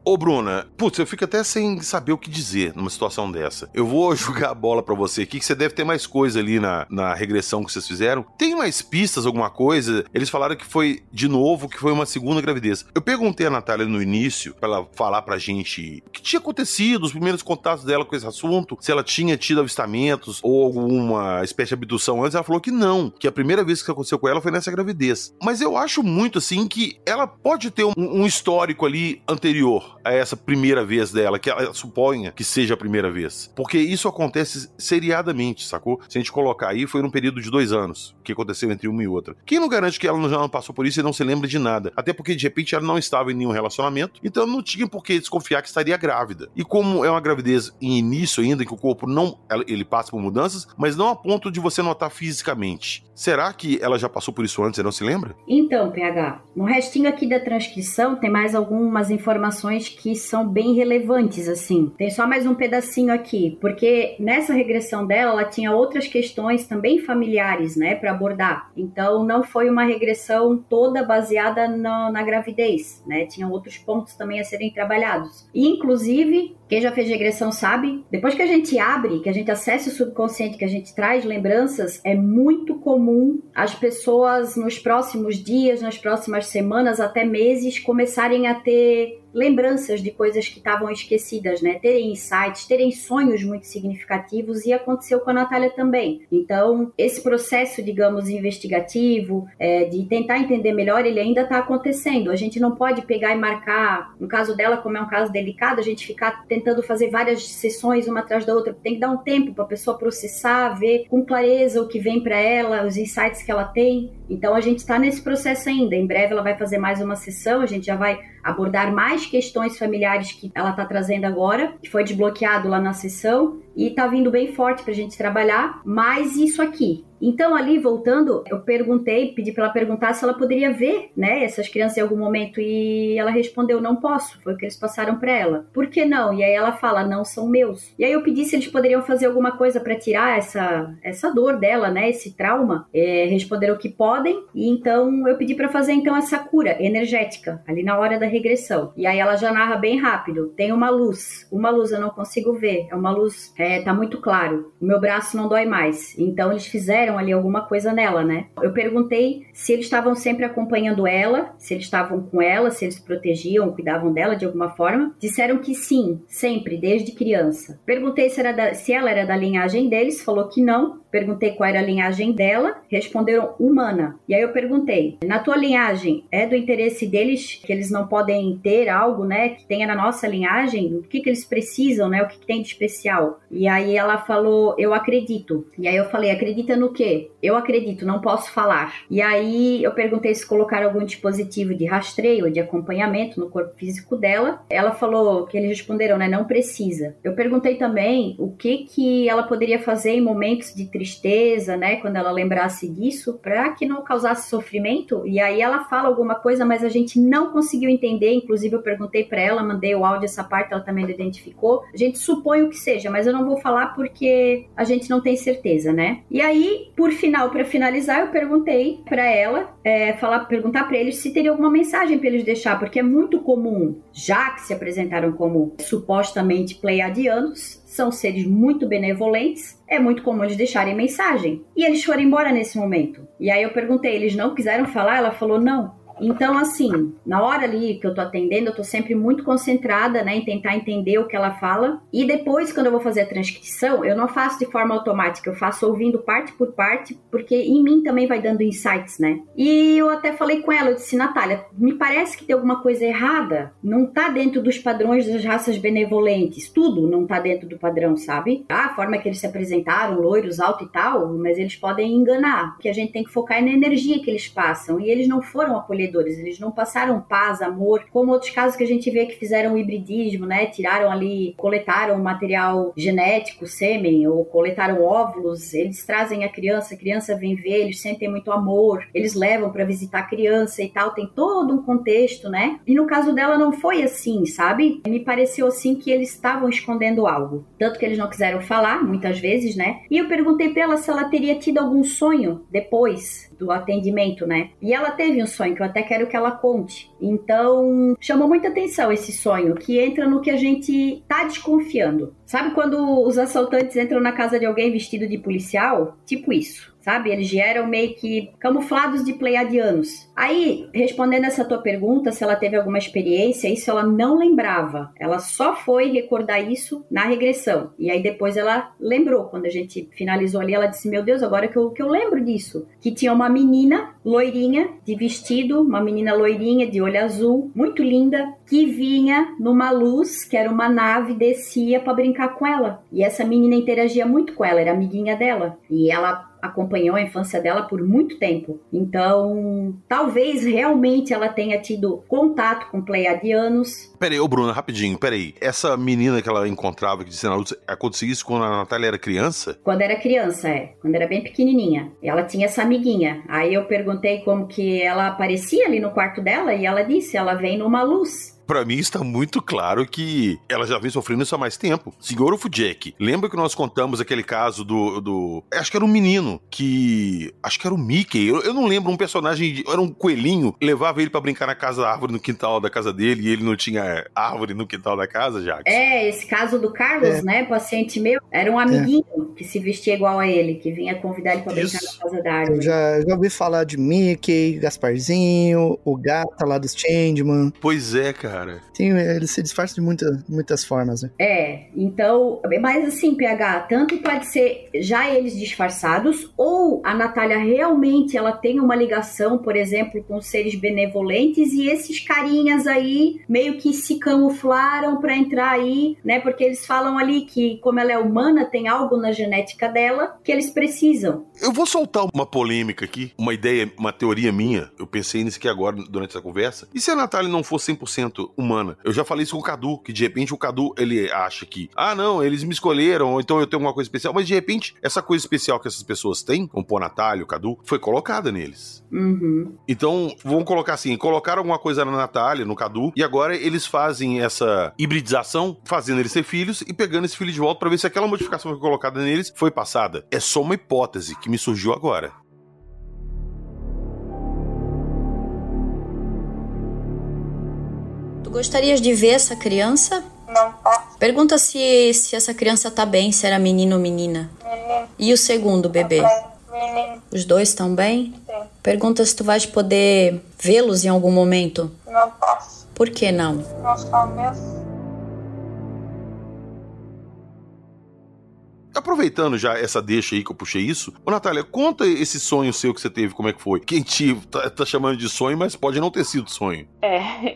Ô, Bruna, putz, eu fico até sem saber o que dizer numa situação dessa. Eu vou jogar a bola pra você aqui, que você deve ter mais coisa ali na regressão que vocês fizeram. Tem mais pistas, alguma coisa? Eles falaram que foi, de novo, que foi uma segunda gravidez. Eu perguntei a Natália no início, pra ela falar pra gente o que tinha acontecido, os primeiros contatos dela com esse assunto, se ela tinha tido avistamentos ou alguma espécie de abdução antes. Ela falou que não, que a primeira vez que aconteceu com ela foi nessa gravidez. Mas eu acho muito, assim, que ela pode ter um histórico ali anterior a essa primeira vez dela, que ela suponha que seja a primeira vez. Porque isso acontece seriadamente, sacou? Se a gente colocar aí, foi num período de 2 anos, que aconteceu entre uma e outra. Quem não garante que ela já não passou por isso e não se lembra de nada? Até porque, de repente, ela não estava em nenhum relacionamento, então não tinha por que desconfiar que estaria grávida. E como é uma gravidez em início ainda, que o corpo não, ele passa por mudanças, mas não a ponto de você notar fisicamente. Será que ela já passou por isso antes e não se lembra? Então, PH, no restinho aqui da transcrição tem mais algumas informações que são bem relevantes, assim. Tem só mais um pedacinho aqui, porque nessa regressão dela, ela tinha outras questões também familiares, né, para abordar. Então, não foi uma regressão toda baseada na gravidez, né? Tinha outros pontos também a serem trabalhados. E, inclusive, quem já fez regressão sabe, depois que a gente abre, que a gente acessa o subconsciente, que a gente traz lembranças, é muito comum as pessoas nos próximos dias, nas próximas semanas, até meses, começarem a ter lembranças de coisas que estavam esquecidas, né? Terem insights, terem sonhos muito significativos, e aconteceu com a Natália também. Então, esse processo, digamos, investigativo, de tentar entender melhor, ele ainda está acontecendo. A gente não pode pegar e marcar, no caso dela, como é um caso delicado, a gente ficar tentando fazer várias sessões uma atrás da outra. Tem que dar um tempo para a pessoa processar, ver com clareza o que vem para ela, os insights que ela tem. Então, a gente está nesse processo ainda. Em breve ela vai fazer mais uma sessão, a gente já vai abordar mais questões familiares que ela está trazendo agora, que foi desbloqueado lá na sessão, e está vindo bem forte para a gente trabalhar, mais isso aqui. Então, ali, voltando, eu pedi para ela perguntar se ela poderia ver, né, essas crianças em algum momento, e ela respondeu, não posso, foi o que eles passaram para ela. Por que não? E aí ela fala, não são meus. E aí eu pedi se eles poderiam fazer alguma coisa para tirar essa dor dela, né, esse trauma. Responderam que podem, e então eu pedi para fazer então essa cura energética, ali na hora da regressão. E aí ela já narra bem rápido, tem uma luz eu não consigo ver, é uma luz, tá muito claro, o meu braço não dói mais. Então eles fizeram ali alguma coisa nela, né? Eu perguntei se eles estavam sempre acompanhando ela, se eles estavam com ela, se eles protegiam, cuidavam dela de alguma forma. Disseram que sim, sempre, desde criança. Perguntei se ela era da linhagem deles, falou que não. Perguntei qual era a linhagem dela, responderam humana. E aí eu perguntei, na tua linhagem, é do interesse deles que eles não podem ter algo, né, que tenha na nossa linhagem? O que eles precisam, né, o que tem de especial? E aí ela falou, eu acredito. E aí eu falei, acredita no quê? Eu acredito, não posso falar. E aí eu perguntei se colocaram algum dispositivo de rastreio, de acompanhamento no corpo físico dela. Ela falou que eles responderam, né, não precisa. Eu perguntei também o que ela poderia fazer em momentos de tristeza, né, quando ela lembrasse disso, para que não causasse sofrimento. E aí ela fala alguma coisa, mas a gente não conseguiu entender. Inclusive eu perguntei para ela, mandei o áudio, essa parte ela também identificou. A gente supõe o que seja, mas eu não vou falar porque a gente não tem certeza, né? E aí, por final, para finalizar, eu perguntei para ela, perguntar para eles se teria alguma mensagem para eles deixar, porque é muito comum, já que se apresentaram como supostamente pleiadianos, são seres muito benevolentes, é muito comum eles deixarem mensagem. E eles foram embora nesse momento. E aí eu perguntei, eles não quiseram falar? Ela falou, não. Então, assim, na hora ali que eu tô atendendo, eu tô sempre muito concentrada, né, em tentar entender o que ela fala. E depois, quando eu vou fazer a transcrição, eu não faço de forma automática, eu faço ouvindo parte por parte, porque em mim também vai dando insights, né? E eu até falei com ela, eu disse, Natália, me parece que tem alguma coisa errada. Não tá dentro dos padrões das raças benevolentes. Tudo não tá dentro do padrão, sabe? A forma que eles se apresentaram, loiros, alto e tal, mas eles podem enganar. O que a gente tem que focar é na energia que eles passam. E eles não foram acolhedores. Eles não passaram paz, amor, como outros casos que a gente vê que fizeram o hibridismo, né? Tiraram ali, coletaram material genético, sêmen, ou coletaram óvulos, eles trazem a criança vem ver, eles sentem muito amor, eles levam para visitar a criança e tal, tem todo um contexto, né? E no caso dela não foi assim, sabe? Me pareceu assim que eles estavam escondendo algo, tanto que eles não quiseram falar, muitas vezes, né? E eu perguntei para ela se ela teria tido algum sonho depois do atendimento, né? E ela teve um sonho que eu até quero que ela conte. Então, chamou muita atenção esse sonho, que entra no que a gente tá desconfiando. Sabe quando os assaltantes entram na casa de alguém vestido de policial? Tipo isso. Sabe? Eles vieram meio que camuflados de pleiadianos. Aí, respondendo essa tua pergunta, se ela teve alguma experiência, isso ela não lembrava. Ela só foi recordar isso na regressão. E aí depois ela lembrou. Quando a gente finalizou ali, ela disse, meu Deus, agora que eu lembro disso. Que tinha uma menina loirinha de vestido, uma menina loirinha de olho azul, muito linda, que vinha numa luz, que era uma nave, descia para brincar com ela. E essa menina interagia muito com ela, era amiguinha dela. E ela acompanhou a infância dela por muito tempo. Então, talvez realmente ela tenha tido contato com pleiadianos. Peraí, ô Bruna, rapidinho, peraí. Essa menina que ela encontrava, que disse na luz, acontecia isso quando a Natália era criança? Quando era criança, quando era bem pequenininha. Ela tinha essa amiguinha. Aí eu perguntei como que ela aparecia ali no quarto dela e ela disse, ela vem numa luz. Pra mim está muito claro que ela já vem sofrendo isso há mais tempo. Senhor Ufudjek, lembra que nós contamos aquele caso do... Acho que era um menino que... Acho que era o Mickey. Eu não lembro, um personagem... Era um coelhinho. Levava ele pra brincar na casa da árvore, no quintal da casa dele, e ele não tinha árvore no quintal da casa, Jax. Esse caso do Carlos, né, paciente meu, era um amiguinho que se vestia igual a ele, que vinha convidar ele pra brincar na casa da árvore. Eu já ouvi falar de Mickey, Gasparzinho, o Gata lá dos Changeman. Pois é, cara. Sim, ele se disfarça de muitas formas, né? Então, mas assim, PH, tanto pode ser já eles disfarçados, ou a Natália realmente ela tem uma ligação, por exemplo, com seres benevolentes, e esses carinhas aí meio que se camuflaram pra entrar aí, né? Porque eles falam ali que, como ela é humana, tem algo na genética dela que eles precisam. Eu vou soltar uma polêmica aqui, uma ideia, uma teoria minha. Eu pensei nisso aqui agora, durante essa conversa. E se a Natália não for 100% humana? Eu já falei isso com o Cadu, que de repente o Cadu, ele acha que, não, eles me escolheram, ou então eu tenho alguma coisa especial, mas de repente, essa coisa especial que essas pessoas têm, como a Natália, o Cadu, foi colocada neles. Uhum. Então, vamos colocar assim, colocaram alguma coisa na Natália, no Cadu, e agora eles fazem essa hibridização, fazendo eles ser filhos e pegando esse filho de volta pra ver se aquela modificação que foi colocada neles foi passada. É só uma hipótese que me surgiu agora. Tu gostarias de ver essa criança? Não posso. Pergunta se essa criança tá bem, se era menino ou menina. Menino. E o segundo bebê? Menino. Os dois estão bem? Sim. Pergunta se tu vais poder vê-los em algum momento. Não posso. Por que não? Não sou mesmo. Aproveitando já essa deixa aí que eu puxei isso, ô Natália, conta esse sonho seu que você teve, como é que foi? Quem tá chamando de sonho, mas pode não ter sido sonho.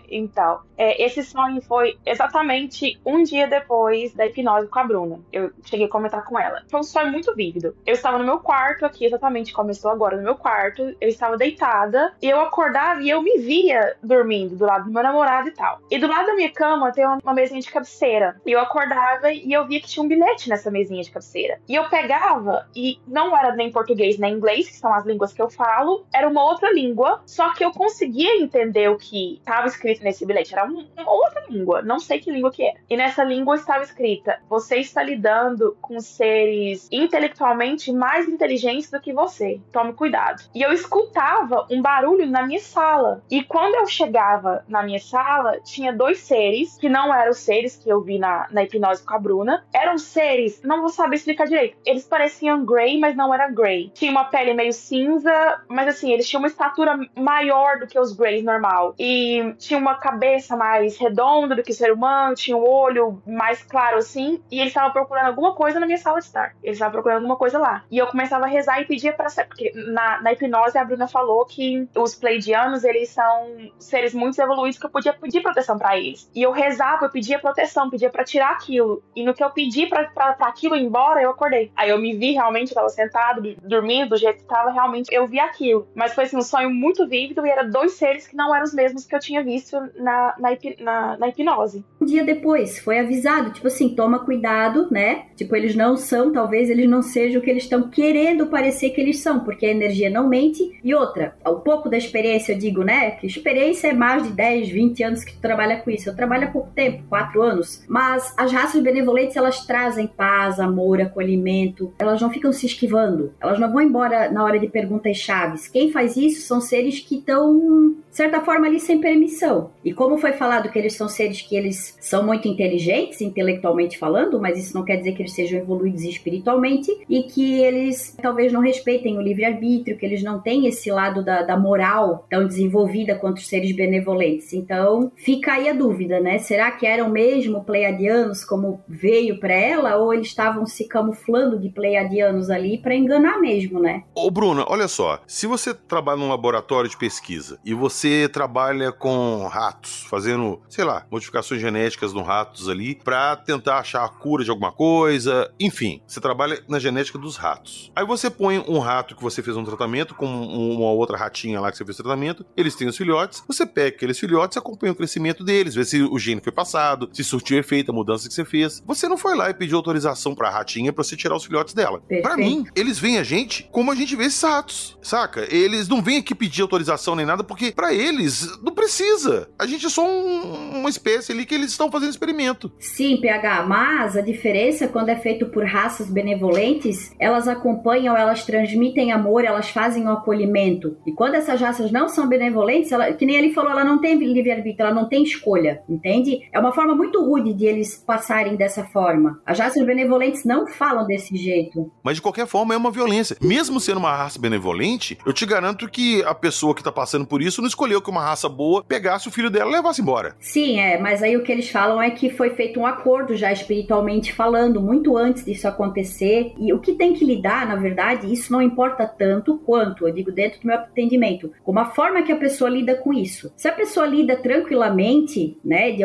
Então, esse sonho foi exatamente um dia depois da hipnose com a Bruna. Eu cheguei a comentar com ela. Foi um sonho muito vívido. Eu estava no meu quarto aqui, exatamente como eu estou agora no meu quarto. Eu estava deitada e eu acordava e eu me via dormindo do lado do meu namorado e tal. E do lado da minha cama tem uma mesinha de cabeceira. E eu acordava e eu via que tinha um bilhete nessa mesinha de cabeceira. E eu pegava, e não era nem português nem inglês, que são as línguas que eu falo, era uma outra língua, só que eu conseguia entender o que estava escrito nesse bilhete. Era uma outra língua, não sei que língua que era. E nessa língua estava escrita: você está lidando com seres intelectualmente mais inteligentes do que você. Tome cuidado. E eu escutava um barulho na minha sala. E quando eu chegava na minha sala, tinha 2 seres, que não eram os seres que eu vi na hipnose com a Bruna. Eram seres, não vou saber explicar direito. Eles pareciam grey, mas não era grey. Tinha uma pele meio cinza, mas assim, eles tinham uma estatura maior do que os greys normal. E tinha uma cabeça mais redonda do que o ser humano, tinha um olho mais claro assim, e eles estavam procurando alguma coisa na minha sala de estar. Eles estavam procurando alguma coisa lá. E eu começava a rezar e pedia pra ser, porque na hipnose a Bruna falou que os pleiadianos, eles são seres muito evoluídos, que eu podia pedir proteção pra eles. E eu rezava, eu pedia proteção, pedia pra tirar aquilo. E no que eu pedi pra aquilo ir embora, eu acordei. Aí eu me vi realmente, eu tava sentado, dormindo do jeito que tava, realmente eu vi aquilo. Mas foi assim, um sonho muito vívido, e era 2 seres que não eram os mesmos que eu tinha visto na hipnose. Um dia depois, foi avisado, tipo assim, toma cuidado, né? Tipo, eles não são, talvez eles não sejam o que eles estão querendo parecer que eles são, porque a energia não mente. E outra, um pouco da experiência, eu digo, né? Que experiência é mais de 10, 20 anos que tu trabalha com isso. Eu trabalho há pouco tempo, 4 anos. Mas as raças benevolentes, elas trazem paz, amor, acolhimento. Elas não ficam se esquivando. Elas não vão embora na hora de perguntas chaves. Quem faz isso são seres que estão, de certa forma, ali sem permissão. E como foi falado que eles são seres que eles são muito inteligentes, intelectualmente falando, mas isso não quer dizer que eles sejam evoluídos espiritualmente, e que eles talvez não respeitem o livre-arbítrio, que eles não têm esse lado da moral tão desenvolvida quanto os seres benevolentes. Então, fica aí a dúvida, né? Será que eram mesmo pleiadianos como veio para ela, ou eles estavam se camuflando de pleiadianos ali para enganar mesmo, né? Ô Bruna, olha só, se você trabalha num laboratório de pesquisa e você trabalha com ratos, fazendo, sei lá, modificações genéticas nos ratos ali pra tentar achar a cura de alguma coisa, enfim, você trabalha na genética dos ratos. Aí você põe um rato que você fez um tratamento com uma outra ratinha lá que você fez o tratamento, eles têm os filhotes, você pega aqueles filhotes e acompanha o crescimento deles, vê se o gene foi passado, se surtiu efeito a mudança que você fez. Você não foi lá e pediu autorização pra ratinha pra você tirar os filhotes dela. Perfeito. Pra mim, eles veem a gente como a gente vê esses ratos, saca? Eles não vêm aqui pedir autorização nem nada, porque pra eles não precisa. A gente é só uma espécie ali que eles estão fazendo experimento. Sim, PH, mas a diferença quando é feito por raças benevolentes, elas acompanham, elas transmitem amor, elas fazem o acolhimento. E quando essas raças não são benevolentes, que nem ele falou, ela não tem livre-arbítrio, ela não tem escolha, entende? É uma forma muito rude de eles passarem dessa forma. As raças benevolentes não falam desse jeito. Mas de qualquer forma é uma violência. Mesmo sendo uma raça benevolente, eu te garanto que a pessoa que tá passando por isso não escolheu que uma raça boa pegasse o filho dela e levasse embora. Sim, mas aí o que eles falam é que foi feito um acordo já espiritualmente falando, muito antes disso acontecer. E o que tem que lidar, na verdade, isso não importa tanto quanto, eu digo dentro do meu entendimento, como a forma que a pessoa lida com isso. Se a pessoa lida tranquilamente, né, de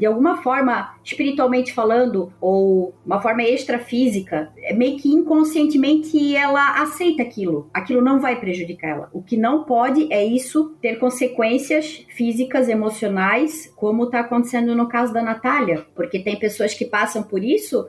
alguma forma espiritualmente falando, ou uma forma extrafísica, meio que inconscientemente ela aceita aquilo. Aquilo não vai prejudicar ela. O que não pode é isso ter consequências físicas, emocionais, como está acontecendo no caso da Natália. Porque tem pessoas que passam por isso.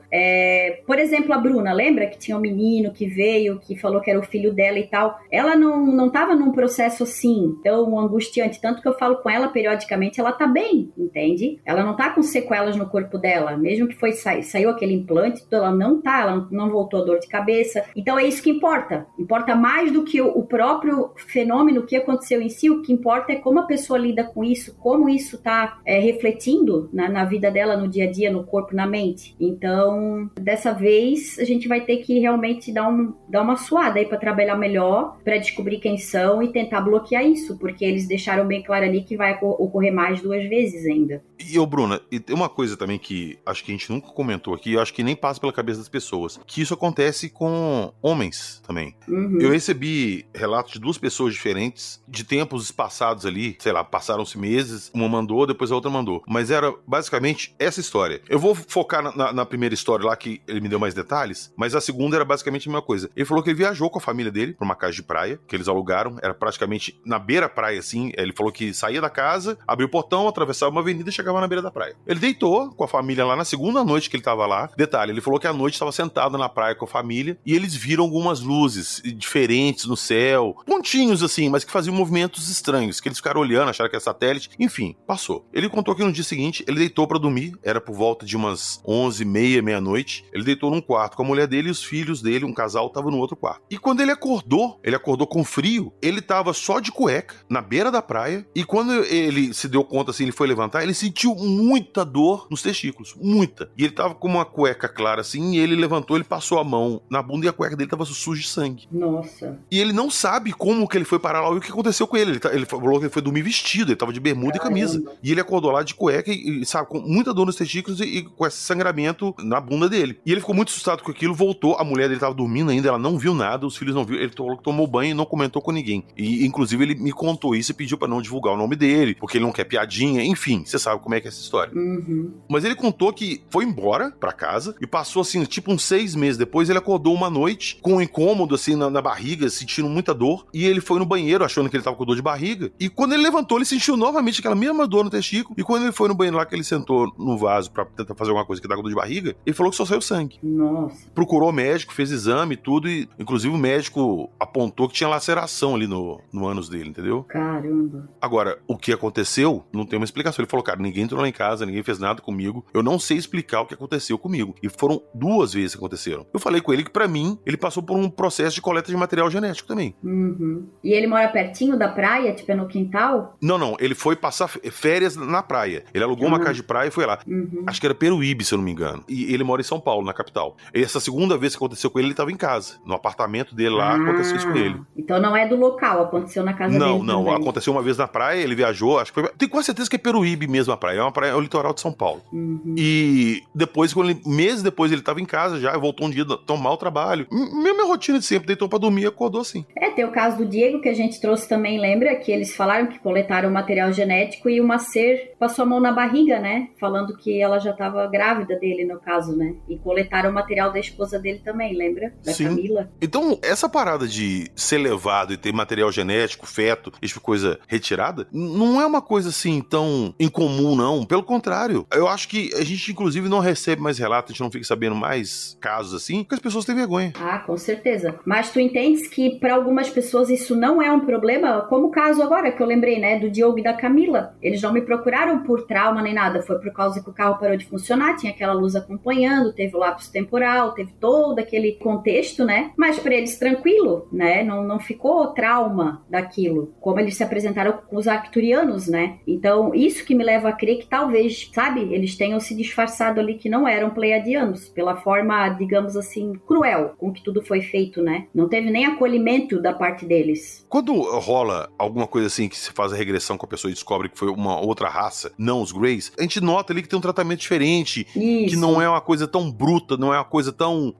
Por exemplo, a Bruna, lembra que tinha um menino que veio, que falou que era o filho dela e tal? Ela não estava num processo assim, tão angustiante. Tanto que eu falo com ela periodicamente, ela tá bem, entende? Ela não tá com sequelas no corpo dela. Mesmo que saiu aquele implante, ela não tá, ela não voltou a dor de cabeça. Então é isso que importa. Importa mais do que o próprio fenômeno que aconteceu em si. O que importa importa é como a pessoa lida com isso, como isso tá refletindo na vida dela, no dia a dia, no corpo, na mente. Então, dessa vez, a gente vai ter que realmente dar uma suada aí pra trabalhar melhor, pra descobrir quem são e tentar bloquear isso, porque eles deixaram bem claro ali que vai ocorrer mais 2 vezes ainda. E Bruna, e tem uma coisa também que acho que a gente nunca comentou aqui, eu acho que nem passa pela cabeça das pessoas, que isso acontece com homens também. Uhum. Eu recebi relatos de 2 pessoas diferentes, de tempos espaçados ali, sei lá, passaram-se meses, uma mandou, depois a outra mandou. Mas era basicamente essa história. Eu vou focar na primeira história lá, que ele me deu mais detalhes, mas a segunda era basicamente a mesma coisa. Ele falou que ele viajou com a família dele pra uma casa de praia, que eles alugaram, era praticamente na beira-praia, assim. Ele falou que saía da casa, abria o portão, atravessava uma avenida e chegava na beira da praia. Ele deitou com a família lá na segunda noite que ele tava lá. Detalhe, ele falou que à noite estava sentado na praia com a família e eles viram algumas luzes diferentes no céu, pontinhos assim, mas que faziam movimentos estranhos, que eles ficaram olhando, acharam que era satélite. Enfim, passou. Ele contou que no dia seguinte ele deitou pra dormir, era por volta de umas 11h30, meia-noite. Ele deitou num quarto com a mulher dele e os filhos dele, um casal, tava no outro quarto. E quando ele acordou com frio, ele tava só de cueca, na beira da praia, e quando ele se deu conta, assim, ele foi levantar, ele sentiu muita dor nos testículos, muita. E ele tava com uma cueca clara, assim, e ele levantou, ele passou a mão na bunda e a cueca dele tava suja de sangue. Nossa. E ele não sabe como que ele foi parar lá e o que aconteceu com ele. Ele falou que ele foi dormir vestido, ele tava de bermuda e camisa. E ele acordou lá de cueca e sabe, com muita dor nos testículos e com esse sangramento na bunda dele. E ele ficou muito assustado com aquilo, voltou, a mulher dele tava dormindo ainda, ela não viu nada, os filhos não viram, ele tomou banho e não comentou com ninguém. E, inclusive, ele me contou isso e pediu pra não divulgar o nome dele, porque ele não quer piadinha, enfim, você sabe como é que é essa história. Uhum. Mas ele contou que foi embora pra casa e passou, assim, tipo uns 6 meses depois, ele acordou uma noite com um incômodo, assim, na barriga, sentindo muita dor, e ele foi no banheiro achando que ele tava com dor de barriga, e quando ele levantou, ele sentiu novamente aquela mesma dor no testículo, e quando ele foi no banheiro lá, que ele sentou no vaso pra tentar fazer alguma coisa que tava com dor de barriga, ele falou que só saiu sangue. Nossa. Procurou o médico, fez exame e tudo, e inclusive o médico apontou que tinha laceração ali no ânus dele, entendeu? Caramba. Agora, o que aconteceu, não tem uma explicação. Ele falou, cara, ninguém entrou lá em casa, ninguém fez nada comigo, eu não sei explicar o que aconteceu comigo. E foram 2 vezes que aconteceram. Eu falei com ele que, pra mim, ele passou por um processo de coleta de material genético também. Uhum. E ele mora pertinho da praia, tipo, é no quintal? Não, ele foi passar férias na praia. Ele alugou uma casa de praia e foi lá. Uhum. Acho que era Peruíbe, se eu não me engano. E ele mora em São Paulo, na capital. E essa segunda vez que aconteceu com ele, ele tava em casa. No apartamento dele lá, aconteceu isso com ele. Então não é do local, aconteceu na casa dele Não, também. aconteceu uma vez na praia, ele viajou, acho que foi... Tenho quase certeza que é Peruíbe mesmo a praia. É uma praia, é o litoral de São Paulo. Uhum. E depois, meses depois, ele tava em casa já, voltou um dia tomar o trabalho. Mesma rotina de sempre, deitou pra dormir e acordou assim. Tem o caso do Diego, que a gente trouxe também, lembra? Que eles falaram que coletaram material genético e uma ser passou a mão na barriga, né? Falando que ela já tava grávida dele, no caso, né? E coletaram o material da esposa dele também, lembra? Da Sim. Camila. Então, essa parada de ser levado e ter material genético, feto, esse tipo de coisa retirada, não é uma coisa assim tão incomum, não. Pelo contrário, eu acho que a gente, inclusive, não recebe mais relatos, a gente não fica sabendo mais casos assim, porque as pessoas têm vergonha. Ah, com certeza. Mas tu entendes que para algumas pessoas isso não é um problema, como o caso agora que eu lembrei, né, do Diogo e da Camila. Eles não me procuraram por trauma nem nada, foi por causa que o carro parou de funcionar, tinha aquela luz acompanhando, teve o lapso temporal, teve todo aquele contexto, né? Mas para eles tranquilo, né? Não ficou trauma daquilo, como eles se apresentaram com os arcturianos, né? Então, isso que me leva a crer que talvez, sabe, eles tenham se disfarçado ali que não eram pleiadianos, pela forma, digamos assim, cruel com que tudo foi feito, né? Não teve nem acolhimento da parte deles. Quando rola alguma coisa assim que se faz a regressão com a pessoa e descobre que foi uma outra raça, não os Greys, a gente nota ali que tem um tratamento diferente, Isso. que não é uma coisa tão bruta, não é uma coisa tão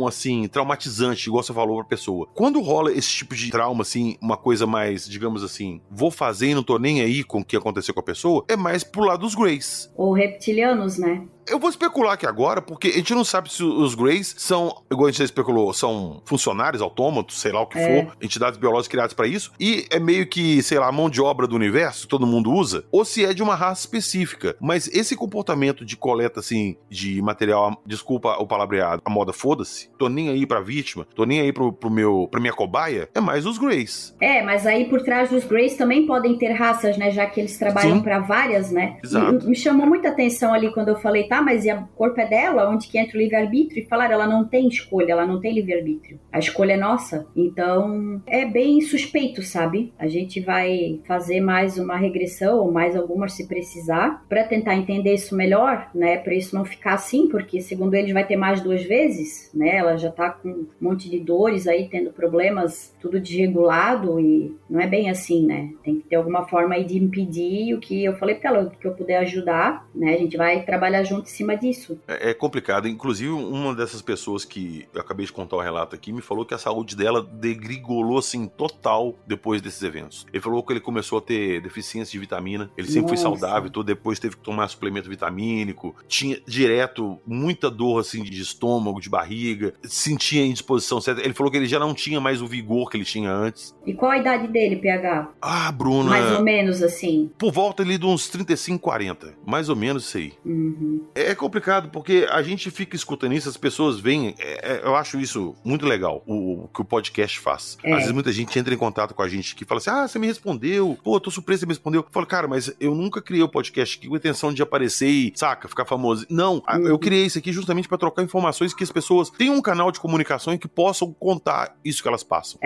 assim, traumatizante, igual você falou pra pessoa. Quando rola esse tipo de trauma, assim, uma coisa mais, digamos assim, vou fazer e não tô nem aí com o que aconteceu com a pessoa, é mais pro lado dos Greys. Ou reptilianos, né? Eu vou especular aqui agora, porque a gente não sabe se os Greys são, igual a gente já especulou, são funcionários, autômatos, sei lá o que for, entidades biológicas criadas pra isso, e é meio que, sei lá, a mão de obra do universo, todo mundo usa, ou se é de uma raça específica. Mas esse comportamento de coleta, assim, de material, desculpa o palavreado, a moda foda-se, tô nem aí pra vítima, tô nem aí pra minha cobaia, é mais os Greys. Mas aí por trás dos Greys também podem ter raças, né, já que eles trabalham pra várias, né? Exato. Me chamou muita atenção ali quando eu falei, tá, mas o corpo é dela, onde que entra o livre-arbítrio? E falaram, ela não tem escolha, ela não tem livre-arbítrio. A escolha é nossa. Então, é bem suspeito, sabe? A gente vai fazer mais uma regressão, ou mais algumas se precisar, para tentar entender isso melhor, né? Para isso não ficar assim, porque segundo eles vai ter mais 2 vezes, né? Ela já tá com um monte de dores aí, tendo problemas, tudo desregulado, e não é bem assim, né? Tem que ter alguma forma aí de impedir. O que eu falei pra ela, o que eu puder ajudar, né? A gente vai trabalhar junto em cima disso. É complicado. Inclusive, uma dessas pessoas que eu acabei de contar o relato aqui me falou que a saúde dela degringolou, assim, total depois desses eventos. Ele falou que ele começou a ter deficiência de vitamina. Ele sempre foi saudável, depois teve que tomar suplemento vitamínico. Tinha direto muita dor, assim, de estômago, de barriga. Sentia indisposição certa. Ele falou que ele já não tinha mais o vigor que ele tinha antes. E qual a idade dele, PH? Ah, Bruna... Mais ou menos, assim. Por volta ali de uns 35, 40. Mais ou menos isso aí. Uhum. É complicado, porque a gente fica escutando isso, as pessoas veem... eu acho isso muito legal, o que o podcast faz. Às vezes muita gente entra em contato com a gente que fala assim, você me respondeu. Pô, tô surpreso que você me respondeu. Eu falo, cara, mas eu nunca criei o podcast aqui com a intenção de aparecer e, saca, ficar famoso. Não, eu criei isso aqui justamente pra trocar informações que as pessoas tenham um canal de comunicação e que possam contar isso que elas passam.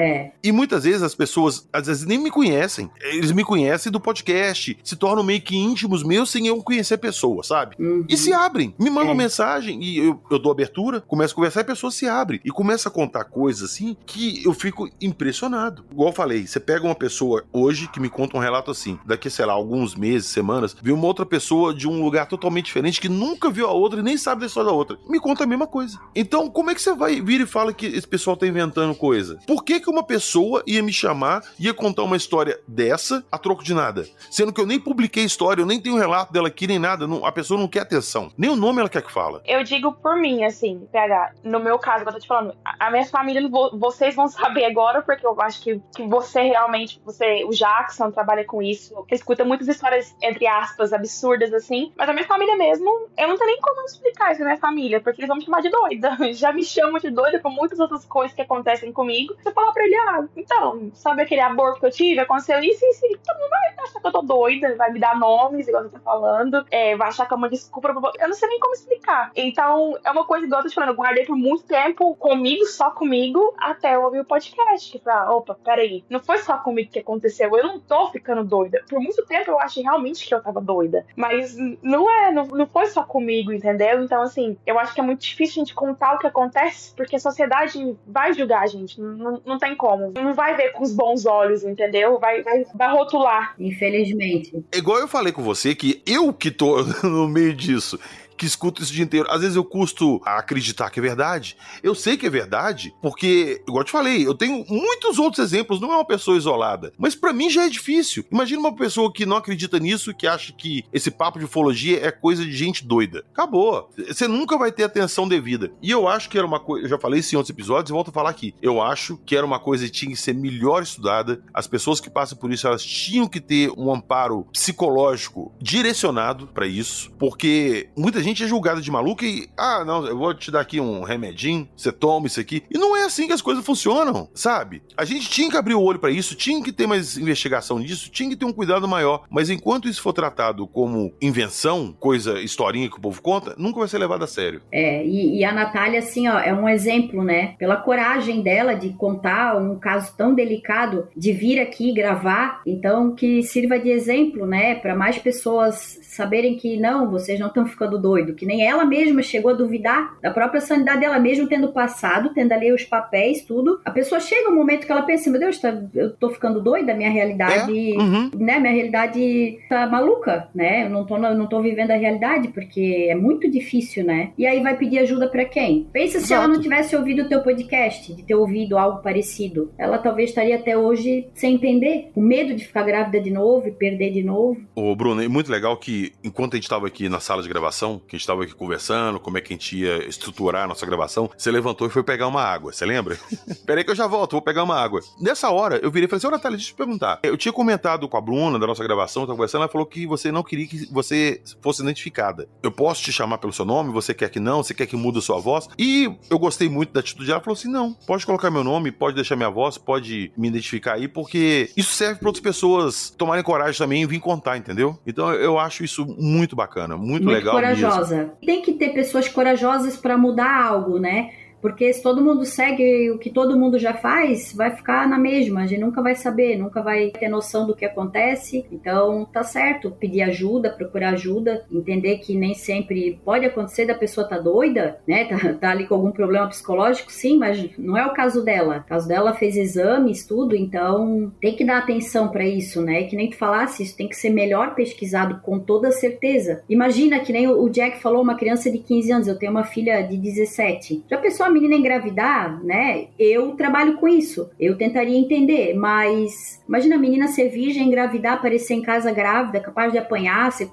E muitas vezes as pessoas, às vezes, nem me conhecem. Eles me conhecem do podcast, se tornam meio que íntimos meus sem eu conhecer a pessoa, sabe? E se abrem, me mandam mensagem e eu dou abertura, começo a conversar e a pessoa se abre e começa a contar coisas assim que eu fico impressionado. Igual eu falei, você pega uma pessoa hoje que me conta um relato assim, daqui, sei lá, alguns meses, semanas, vê uma outra pessoa de um lugar totalmente diferente que nunca viu a outra e nem sabe da história da outra. Me conta a mesma coisa. Então, como é que você vai vir e fala que esse pessoal tá inventando coisa? Por que que uma pessoa ia me chamar, ia contar uma história dessa a troco de nada? Sendo que eu nem publiquei a história, eu nem tenho relato dela aqui, nem nada. A pessoa não quer atenção. Nem o nome ela quer que fala. Eu digo por mim, assim, PH, no meu caso, que eu tô te falando, a minha família, vocês vão saber agora, porque eu acho que você realmente, o Jackson trabalha com isso, escuta muitas histórias, entre aspas, absurdas, assim, mas a minha família mesmo, eu não tenho nem como explicar isso na minha família, porque eles vão me chamar de doida. Já me chamam de doida por muitas outras coisas que acontecem comigo. Você fala pra ele, então, sabe aquele aborto que eu tive? Aconteceu isso e isso. Todo mundo vai achar que eu tô doida, vai me dar nomes, igual você tá falando, vai achar que é uma desculpa. Eu não sei nem como explicar. Então, é uma coisa igual eu tô te falando, eu guardei por muito tempo comigo, só comigo, até eu ouvir o podcast. Que fala, opa, peraí, não foi só comigo que aconteceu, eu não tô ficando doida. Por muito tempo eu achei realmente que eu tava doida. Mas não foi só comigo, entendeu? Então, assim, eu acho que é muito difícil a gente contar o que acontece, porque a sociedade vai julgar a gente. Não tem como. Não vai ver com os bons olhos, entendeu? Vai rotular. Infelizmente. É igual eu falei com você, que eu que tô no meio disso, que escuto isso o dia inteiro. Às vezes eu custo a acreditar que é verdade. Eu sei que é verdade, porque, igual eu te falei, eu tenho muitos outros exemplos, não é uma pessoa isolada. Mas pra mim já é difícil. Imagina uma pessoa que não acredita nisso, que acha que esse papo de ufologia é coisa de gente doida. Acabou. Você nunca vai ter atenção devida. E eu acho que era uma coisa, eu já falei isso em outros episódios e volto a falar aqui. Eu acho que era uma coisa que tinha que ser melhor estudada. As pessoas que passam por isso, elas tinham que ter um amparo psicológico direcionado pra isso, porque muita gente é julgada de maluca e, não, eu vou te dar aqui um remedinho, você toma isso aqui. E não é assim que as coisas funcionam, sabe? A gente tinha que abrir o olho pra isso, tinha que ter mais investigação nisso, tinha que ter um cuidado maior. Mas enquanto isso for tratado como invenção, coisa, historinha que o povo conta, nunca vai ser levado a sério. E a Natália, assim, é um exemplo, né? Pela coragem dela de contar um caso tão delicado, de vir aqui gravar, então que sirva de exemplo, né? Pra mais pessoas saberem que não, vocês não estão ficando doidos, que nem ela mesma chegou a duvidar da própria sanidade dela, mesmo tendo passado, tendo ali os papéis, tudo. A pessoa chega um momento que ela pensa, meu Deus, eu tô ficando doida, minha realidade, né, minha realidade tá maluca, né, eu não tô vivendo a realidade, porque é muito difícil, né, e aí vai pedir ajuda pra quem? Pensa se ela não tivesse ouvido o teu podcast, de ter ouvido algo parecido, ela talvez estaria até hoje sem entender, com medo de ficar grávida de novo e perder de novo. Ô Bruno, é muito legal que enquanto a gente tava aqui na sala de gravação, que a gente tava aqui conversando, como é que a gente ia estruturar a nossa gravação, você levantou e foi pegar uma água, você lembra? Peraí que eu já volto, vou pegar uma água. Nessa hora, eu virei e falei assim, Natália, deixa eu te perguntar. Eu tinha comentado com a Bruna, da nossa gravação, tava conversando, ela falou que você não queria que você fosse identificada. Eu posso te chamar pelo seu nome? Você quer que não? Você quer que mude a sua voz? E eu gostei muito da atitude dela, ela falou assim, não, pode colocar meu nome, pode deixar minha voz, pode me identificar aí, porque isso serve pra outras pessoas tomarem coragem também e vir contar, entendeu? Então eu acho isso muito bacana, muito legal corajosa corajosa. Tem que ter pessoas corajosas para mudar algo, né? Porque se todo mundo segue o que todo mundo já faz, vai ficar na mesma. A gente nunca vai saber, nunca vai ter noção do que acontece. Então, tá certo. Pedir ajuda, procurar ajuda. Entender que nem sempre pode acontecer da pessoa tá doida, né? Tá ali com algum problema psicológico, sim, mas não é o caso dela. O caso dela fez exames, tudo. Então, tem que dar atenção pra isso, né? Que nem tu falasse, isso tem que ser melhor pesquisado com toda certeza. Imagina que nem o Jack falou, uma criança de 15 anos. Eu tenho uma filha de 17. Já pensou a menina engravidar, né? Eu trabalho com isso. Eu tentaria entender, mas imagina a menina ser virgem, engravidar, aparecer em casa grávida, capaz de apanhar, ser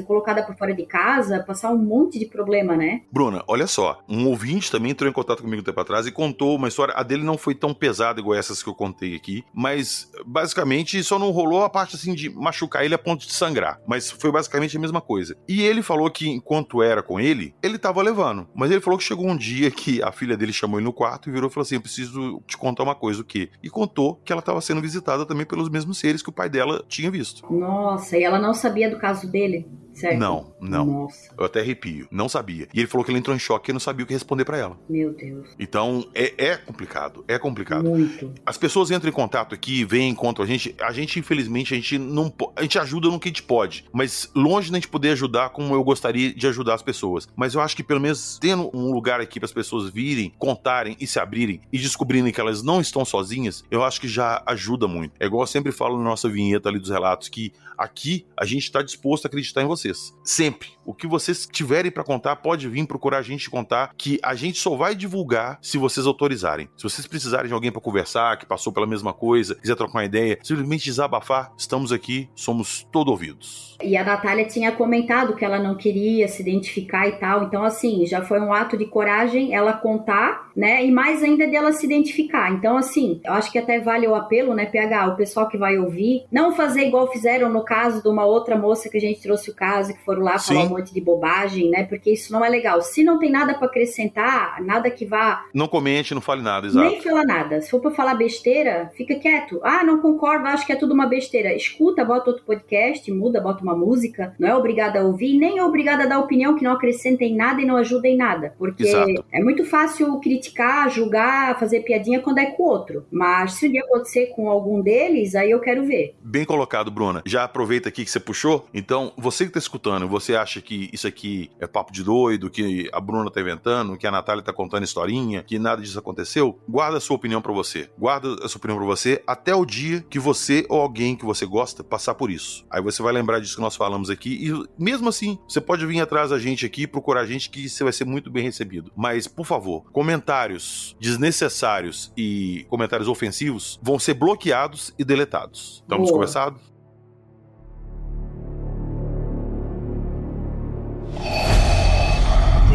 colocada por fora de casa, passar um monte de problema, né? Bruna, olha só, um ouvinte também entrou em contato comigo um tempo atrás e contou uma história, a dele não foi tão pesada igual essas que eu contei aqui, mas basicamente só não rolou a parte assim de machucar ele a ponto de sangrar, mas foi basicamente a mesma coisa. E ele falou que enquanto era com ele tava levando, mas ele falou que chegou um dia que a filha dele chamou ele no quarto e virou e falou assim, eu preciso te contar uma coisa, o quê? E contou que ela estava sendo visitada também pelos mesmos seres que o pai dela tinha visto. Nossa, e ela não sabia do caso dele? Certo? Não. Nossa. Eu até arrepio. Não sabia. E ele falou que ele entrou em choque e não sabia o que responder pra ela. Meu Deus. Então, é complicado. É complicado. Muito. As pessoas entram em contato aqui, vêm, encontram a gente. A gente, infelizmente, a gente ajuda no que a gente pode. Mas longe de a gente poder ajudar como eu gostaria de ajudar as pessoas. Mas eu acho que pelo menos tendo um lugar aqui para as pessoas virem, contarem e se abrirem e descobrirem que elas não estão sozinhas, eu acho que já ajuda muito. É igual eu sempre falo na nossa vinheta ali dos relatos, que aqui a gente está disposto a acreditar em vocês. Sempre. O que vocês tiverem para contar, pode vir procurar a gente contar, que a gente só vai divulgar se vocês autorizarem. Se vocês precisarem de alguém para conversar, que passou pela mesma coisa, quiser trocar uma ideia, simplesmente desabafar, estamos aqui, somos todo ouvidos. E a Natália tinha comentado que ela não queria se identificar e tal, então assim, já foi um ato de coragem ela contar, né, e mais ainda dela se identificar. Então assim, eu acho que até vale o apelo, né, PH, o pessoal que vai ouvir, não fazer igual fizeram no caso de uma outra moça que a gente trouxe o caso, que foram lá falar um monte de bobagem, né, porque isso não é legal. Se não tem nada para acrescentar, nada que vá... Não comente, não fale nada, exato. Nem fala nada. Se for para falar besteira, fica quieto. Ah, não concordo, acho que é tudo uma besteira. Escuta, bota outro podcast, muda, bota uma música, não é obrigada a ouvir, nem é obrigada a dar opinião que não acrescenta em nada e não ajuda em nada, porque exato. É muito fácil criticar, julgar, fazer piadinha quando é com o outro, mas se o dia acontecer com algum deles, aí eu quero ver. Bem colocado, Bruna. Já aproveita aqui que você puxou, então você que tá escutando, você acha que isso aqui é papo de doido, que a Bruna tá inventando, que a Natália tá contando historinha, que nada disso aconteceu, guarda a sua opinião pra você. Guarda a sua opinião pra você até o dia que você ou alguém que você gosta passar por isso. Aí você vai lembrar disso que nós falamos aqui e mesmo assim, você pode vir atrás da gente aqui, procurar a gente, que você vai ser muito bem recebido. Mas, por favor, comentários desnecessários e comentários ofensivos vão ser bloqueados e deletados. Estamos conversados?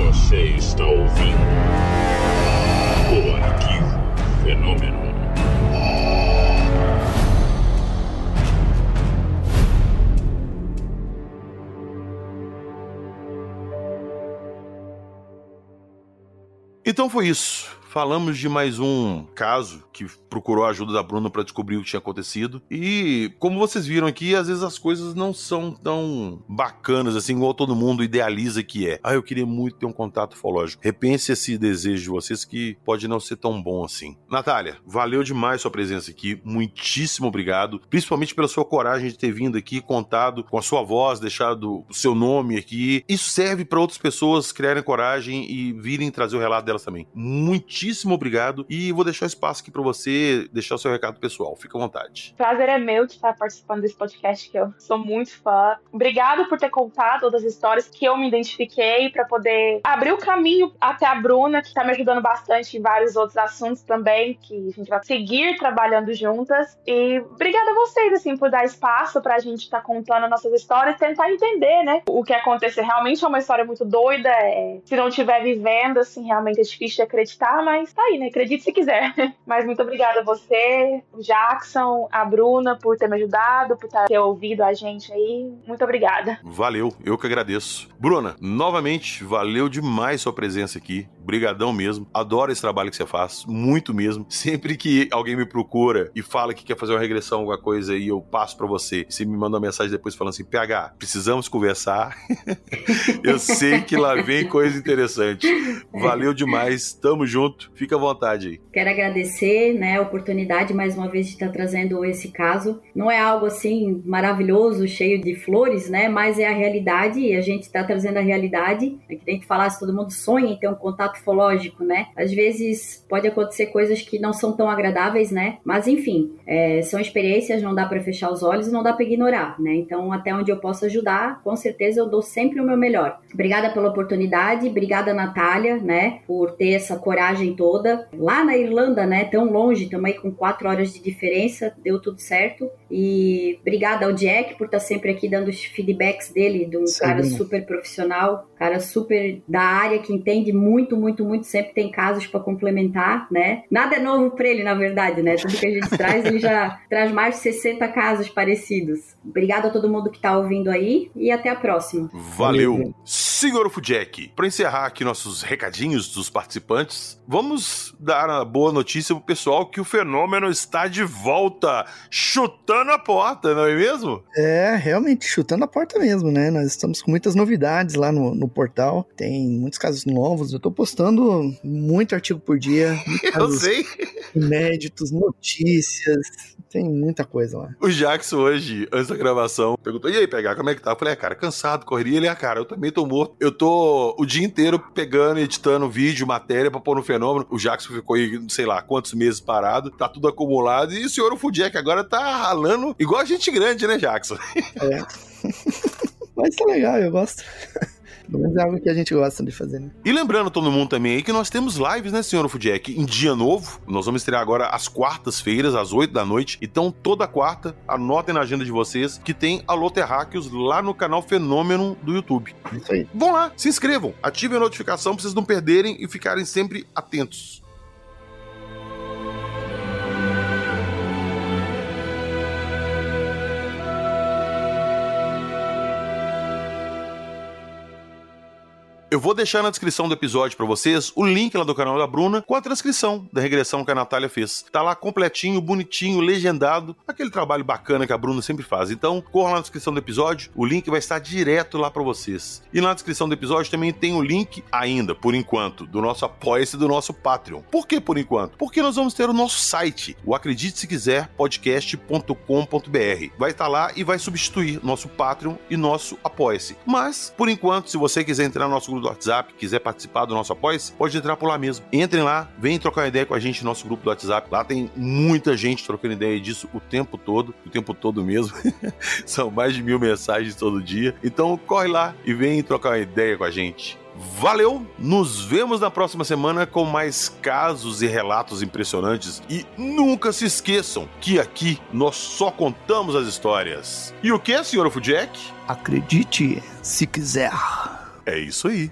Você está ouvindo o Arquivo Fenômeno. Então foi isso. Falamos de mais um caso que procurou a ajuda da Bruna para descobrir o que tinha acontecido. E, como vocês viram aqui, às vezes as coisas não são tão bacanas assim, igual todo mundo idealiza que é. Ah, eu queria muito ter um contato ufológico. Repense esse desejo de vocês, que pode não ser tão bom assim. Natália, valeu demais sua presença aqui. Muitíssimo obrigado. Principalmente pela sua coragem de ter vindo aqui, contado com a sua voz, deixado o seu nome aqui. Isso serve para outras pessoas criarem coragem e virem trazer o relato delas também. Muitíssimo obrigado, e vou deixar espaço aqui para você deixar o seu recado pessoal. Fica à vontade. Prazer é meu de estar participando desse podcast, que eu sou muito fã. Obrigado por ter contado todas as histórias que eu me identifiquei, para poder abrir o caminho até a Bruna, que está me ajudando bastante em vários outros assuntos também, que a gente vai seguir trabalhando juntas. E obrigada a vocês, assim, por dar espaço pra gente estar contando nossas histórias, tentar entender, né, o que aconteceu. Realmente é uma história muito doida, se não estiver vivendo, assim, realmente é difícil de acreditar, mas tá aí, né? Acredite se quiser. Mas muito obrigada a você, o Jackson, a Bruna, por ter me ajudado, por ter ouvido a gente aí. Muito obrigada. Valeu, eu que agradeço. Bruna, novamente, valeu demais sua presença aqui. brigadão mesmo. Adoro esse trabalho que você faz, muito mesmo. Sempre que alguém me procura e fala que quer fazer uma regressão, alguma coisa, e eu passo pra você, você me manda uma mensagem depois falando assim, PH, precisamos conversar. Eu sei que lá vem coisa interessante. Valeu demais, tamo junto, fica à vontade aí. Quero agradecer, né, a oportunidade mais uma vez de estar trazendo esse caso. Não é algo assim maravilhoso, cheio de flores, né, mas é a realidade e a gente está trazendo a realidade. É que a gente falasse, todo mundo sonha em ter um contato ufológico, né? Às vezes pode acontecer coisas que não são tão agradáveis, né? Mas enfim, são experiências, não dá para fechar os olhos e não dá para ignorar, né? Então, até onde eu posso ajudar, com certeza eu dou sempre o meu melhor. Obrigada pela oportunidade, obrigada, Natália, né, por ter essa coragem toda. Lá na Irlanda, né, tão longe, estamos aí com 4 horas de diferença, deu tudo certo. E obrigada ao Jack por estar sempre aqui dando os feedbacks dele, de um cara super profissional, cara super da área, que entende muito, muito, muito, sempre tem casos para complementar, né? Nada é novo para ele, na verdade, né? Tudo que a gente traz, ele já traz mais de 60 casos parecidos. Obrigada a todo mundo que tá ouvindo aí e até a próxima. Valeu. Senhor Ufo-Jack, para encerrar aqui nossos recadinhos dos participantes, vamos dar a boa notícia pro pessoal que o fenômeno está de volta, chutando a porta, não é mesmo? É, realmente, chutando a porta mesmo, né? Nós estamos com muitas novidades lá no portal, tem muitos casos novos, eu tô postando muito artigo por dia. Eu sei. Inéditos, notícias, tem muita coisa lá. O Jackson hoje, antes da gravação, perguntou, e aí, PH, como é que tá? Eu falei, cara, cansado, correria. Ele, cara, eu também tô morto. Eu tô o dia inteiro pegando e editando vídeo, matéria pra pôr no fenômeno. O Jackson ficou aí, sei lá, quantos meses parado, tá tudo acumulado. E o senhor Ufo-Jack agora tá ralando igual a gente grande, né, Jackson? É. Mas tá legal, eu gosto. Mas é algo que a gente gosta de fazer, né? E lembrando todo mundo também aí que nós temos lives, né, senhor Ufo-Jack? Em dia novo, nós vamos estrear agora às quartas-feiras, às 8 da noite. Então, toda quarta, anotem na agenda de vocês que tem Alô Terráqueos lá no canal Fenômeno do YouTube. Isso aí. Vão lá, se inscrevam, ativem a notificação pra vocês não perderem e ficarem sempre atentos. Eu vou deixar na descrição do episódio pra vocês o link lá do canal da Bruna com a transcrição da regressão que a Natália fez. Tá lá completinho, bonitinho, legendado, aquele trabalho bacana que a Bruna sempre faz. Então, corra lá na descrição do episódio, o link vai estar direto lá pra vocês. E na descrição do episódio também tem o link ainda, por enquanto, do nosso Apoia-se e do nosso Patreon. Por que por enquanto? Porque nós vamos ter o nosso site, o Acredite Se Quiser podcast.com.br. Vai estar lá e vai substituir nosso Patreon e nosso Apoia-se. Mas, por enquanto, se você quiser entrar no nosso grupo do WhatsApp, quiser participar do nosso apoio, pode entrar por lá mesmo. Entrem lá, venham trocar uma ideia com a gente no nosso grupo do WhatsApp. Lá tem muita gente trocando ideia disso o tempo todo mesmo. São mais de 1000 mensagens todo dia. Então corre lá e vem trocar uma ideia com a gente. Valeu! Nos vemos na próxima semana com mais casos e relatos impressionantes. E nunca se esqueçam que aqui nós só contamos as histórias. E o que, senhor Ufo-Jack? Acredite se quiser. É isso aí.